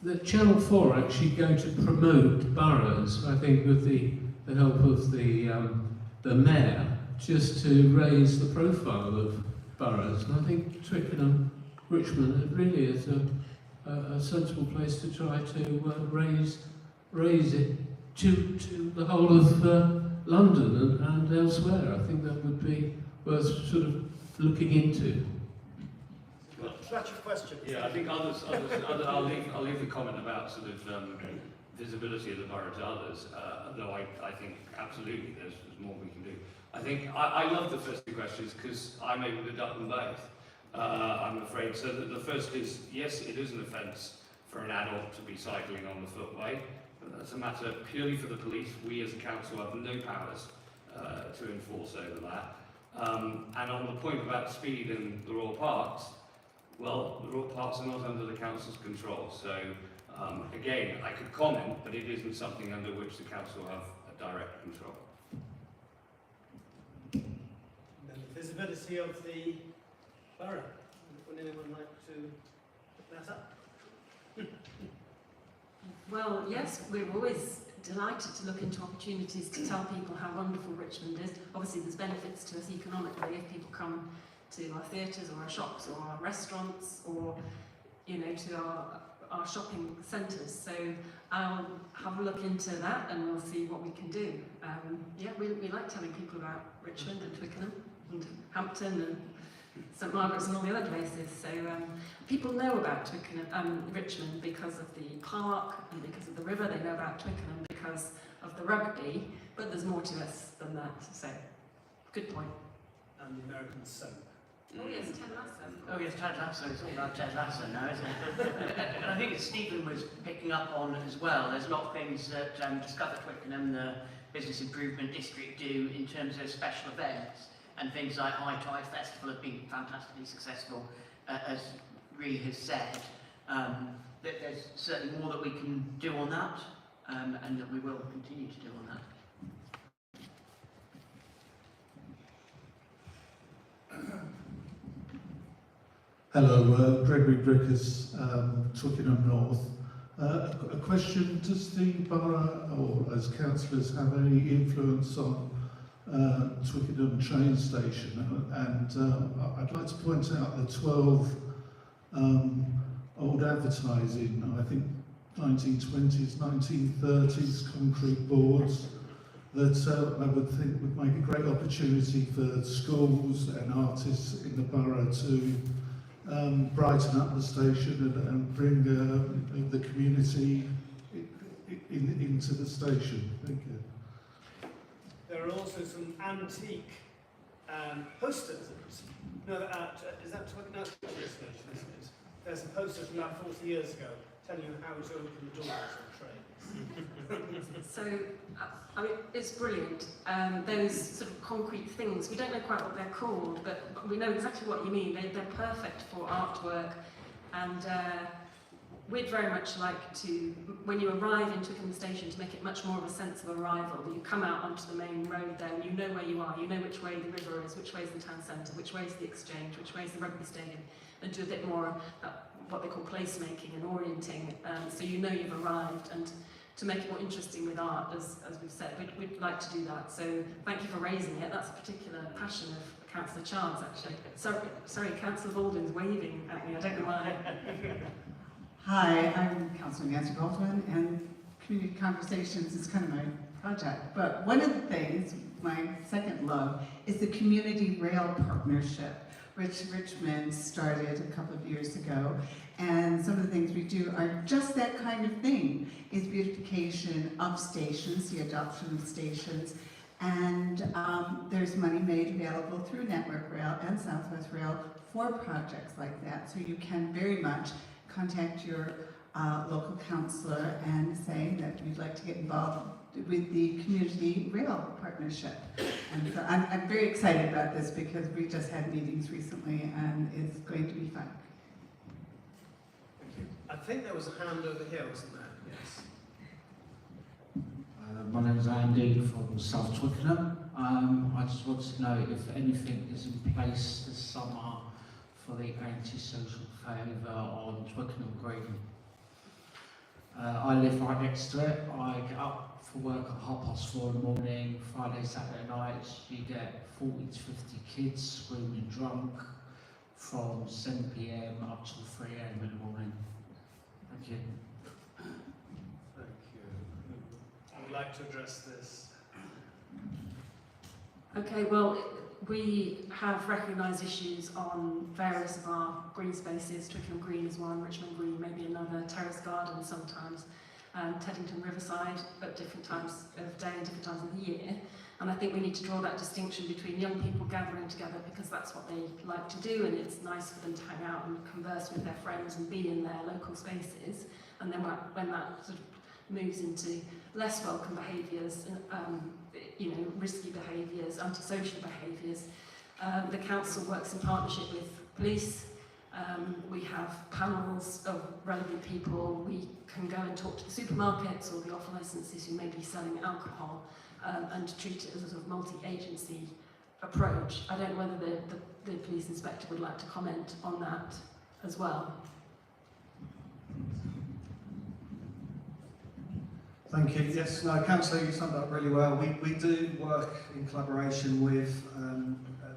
that Channel 4 are actually going to promote boroughs, I think, with the help of the mayor, just to raise the profile of boroughs. And I think Twickenham, Richmond, it really is a sensible place to try to raise it to the whole of London and elsewhere. I think that would be worth sort of looking into. That's your question. Yeah, I think others I'll leave the comment about sort of visibility of the borough to others, though I think absolutely there's more we can do. I think I love the first two questions because I'm able to duck them both, I'm afraid. So the first is, yes, it is an offence for an adult to be cycling on the footway. That's a matter purely for the police. We as a council have no powers to enforce over that. And on the point about speed in the Royal Parks, well, the Royal Parks are not under the council's control. So again, I could comment, but it isn't something under which the council have a direct control. And then the visibility of the borough. Would anyone like to put that up? Well, yes, we're always delighted to look into opportunities to tell people how wonderful Richmond is. Obviously, there's benefits to us economically if people come to our theatres or our shops or our restaurants or, you know, to our shopping centres. So I'll have a look into that and we'll see what we can do. Yeah, we like telling people about Richmond and Twickenham and Hampton and St Margaret's and all the other places. So people know about Twickenham, Richmond because of the park and because of the river. They know about Twickenham because of the rugby, but there's more to us than that. So, good point. And the American soap. Oh yes, Ted Lasso. Oh yes, Ted Lasso. It's all about Ted Lasso now, isn't it? And I think as Stephen was picking up on as well, there's a lot of things that Discover Twickenham, the Business Improvement District, do in terms of special events. And things like High Tide Festival have been fantastically successful, as Ree has said. There's certainly more that we can do on that, and that we will continue to do on that. Hello, Gregory Brickers, Twickenham North. A question, does the borough, or as councillors, have any influence on Twickenham train station? And I'd like to point out the 12 old advertising, I think 1920s, 1930s concrete boards that I would think would make a great opportunity for schools and artists in the borough to brighten up the station and bring the community into the station. Thank you. There are also some antique posters. No, is that Twickenham station, isn't it? There's a poster from about 40 years ago telling you how to open the doors of trains. So, I mean, it's brilliant. Those sort of concrete things, we don't know quite what they're called, but we know exactly what you mean. They're perfect for artwork, and we'd very much like to, when you arrive in Twickenham station, to make it much more of a sense of arrival. You come out onto the main road there, and you know where you are, you know which way the river is, which way is the town centre, which way is the exchange, which way is the rugby stadium, and do a bit more what they call placemaking and orienting, so you know you've arrived. And to make it more interesting with art, as we've said, we'd like to do that. So thank you for raising it. That's a particular passion of Councillor Chance, actually. Sorry, Councillor Baldwin's waving at me, I don't know why. Hi, I'm Councillor Nancy Baldwin, and Community Conversations is kind of my project. But one of the things, my second love, is the Community Rail Partnership, which Richmond started a couple of years ago. And some of the things we do are just that kind of thing, is beautification of stations, the adoption of stations. And there's money made available through Network Rail and Southwest Rail for projects like that. So you can very much contact your local councillor and say that you'd like to get involved with the Community Rail Partnership. And so I'm very excited about this because we just had meetings recently and it's going to be fun. Thank you. I think there was a hand over here, wasn't there? Yes. My name is Andy from South Twickenham. I just wanted to know if anything is in place this summer for the anti-social favour on Twickenham Green. I live right next to it. I get up for work at 4:30 in the morning. Friday, Saturday nights, you get 40 to 50 kids screaming drunk from 7 PM up till 3 AM in the morning. Thank you. Thank you. I would like to address this. Okay, well, we have recognised issues on various of our green spaces. Twickenham Green is one, Richmond Green maybe another, Terrace Garden sometimes, Teddington Riverside at different times of day and different times of the year. And I think we need to draw that distinction between young people gathering together because that's what they like to do and it's nice for them to hang out and converse with their friends and be in their local spaces. And then when that sort of moves into less welcome behaviours, risky behaviours, antisocial behaviours, the council works in partnership with police. We have panels of relevant people. We can go and talk to the supermarkets or the off-licences who may be selling alcohol and treat it as a sort of multi-agency approach. I don't know whether the police inspector would like to comment on that as well. Thank you. Yes, no, Councillor, you summed up really well. We do work in collaboration with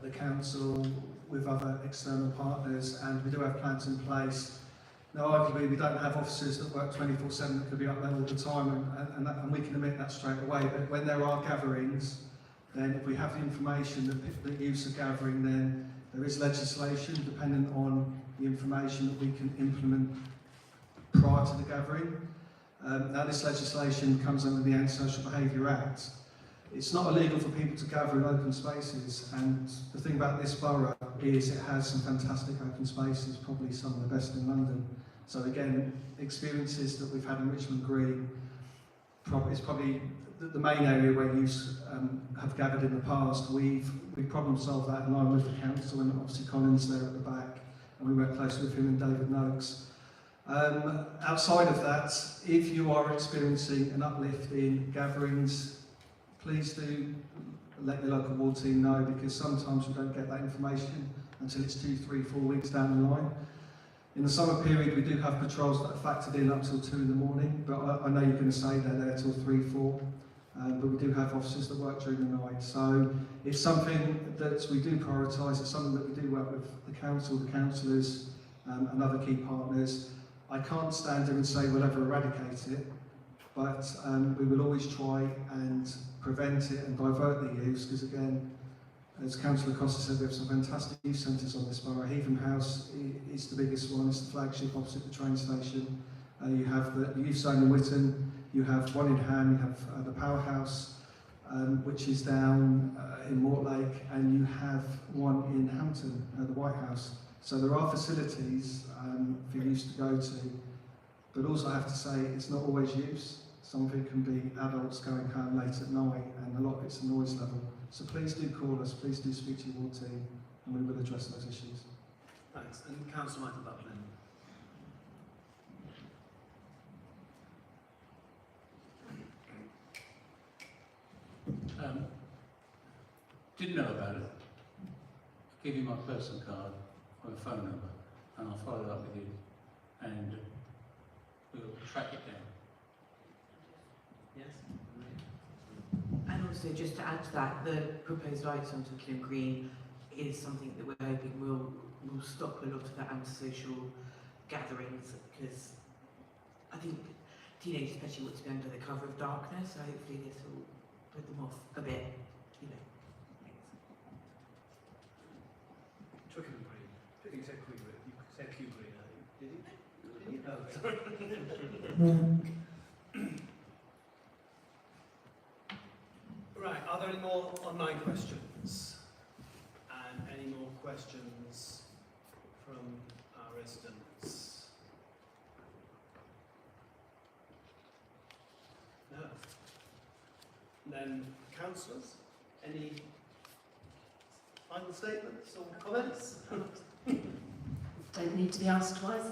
the council, with other external partners, and we do have plans in place. Now, arguably, we don't have officers that work 24/7 that could be up there all the time, and we can admit that straight away. But when there are gatherings, then if we have the information that youths are gathering, then there is legislation dependent on the information that we can implement prior to the gathering. Now, this legislation comes under the Antisocial Behaviour Act. It's not illegal for people to gather in open spaces, and the thing about this borough is it has some fantastic open spaces, probably some of the best in London. So again, experiences that we've had in Richmond Green is probably the main area where youths have gathered in the past. We've problem solved that in line with the council, and obviously Colin's there at the back, and we work closely with him and David Noakes. Outside of that, if you are experiencing an uplift in gatherings, please do let the local ward team know, because sometimes we don't get that information until it's 2, 3, 4 weeks down the line. In the summer period, we do have patrols that are factored in up till 2 in the morning, but I know you're going to say they're there till 3, 4. But we do have officers that work during the night. So it's something that we do prioritise. It's something that we do work with the council, the councillors, and other key partners. I can't stand here and say we'll ever eradicate it, but we will always try and prevent it and divert the use, because again, as Councillor Costa said, we have some fantastic youth centres on this borough. Heatham House is the biggest one, it's the flagship opposite the train station. You have the youth zone in Witton, you have one in Ham, you have the Powerhouse, which is down in Mortlake, and you have one in Hampton, the White House. So there are facilities for use to go to, but also I have to say it's not always use. Some of it can be adults going home late at night, and a lot of it's the noise level. So please do call us, please do speak to your ward team, and we will address those issues. Thanks. And Councillor Michael Butlin. Didn't know about it. I'll give you my personal card or a phone number, and I'll follow it up with you, and we'll track it down. Yes? And also, just to add to that, the proposed lights on Twickenham Green is something that we're hoping will stop a lot of the antisocial gatherings, because I think teenagers especially want to be under the cover of darkness, so hopefully this will put them off a bit, you know. Twickenham Green. I think you said Queen Green. You said Kew Green, I think. Did you? Did you? No, sorry. Right, are there any more online questions? And any more questions from our residents? No. Then, councillors, any final statements or comments? Don't need to be asked twice.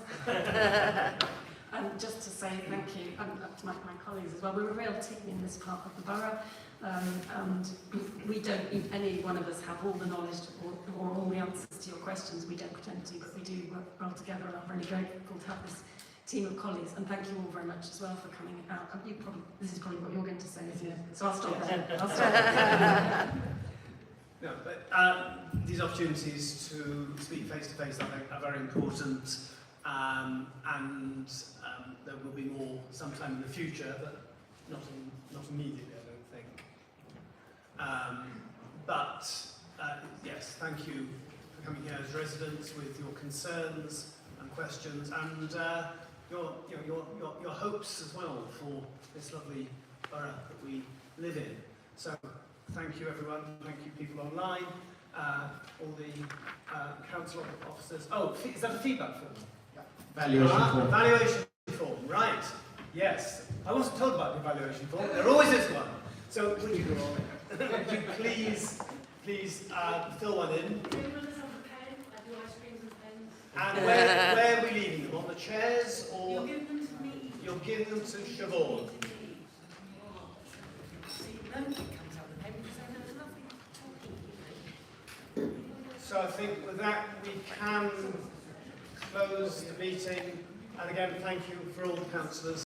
And just to say thank you to my colleagues as well. We're a real team in this part of the borough, and we don't, any one of us have all the knowledge or all the answers to your questions. We don't pretend to, but we do work well together, and I'm really grateful to have this team of colleagues. And thank you all very much as well for coming out. This is probably what you're going to say, isn't it? So I'll stop there. I'll stop there. No, but these opportunities to speak face to face, I think, are very important, and there will be more sometime in the future, but not immediately, I don't think. Yes, thank you for coming here as residents with your concerns and questions, and your hopes as well for this lovely borough that we live in. So, thank you everyone, thank you people online, all the council officers. Oh, is that a feedback form? Yeah. Valuation form. Valuation form, right. Yes. I wasn't told about the evaluation form, there always is one. So would you please fill one in? And where are we leaving them? On the chairs, or You'll give them to me. You'll give them to Siobhan? So I think with that we can close the meeting. And again, thank you for all the councillors.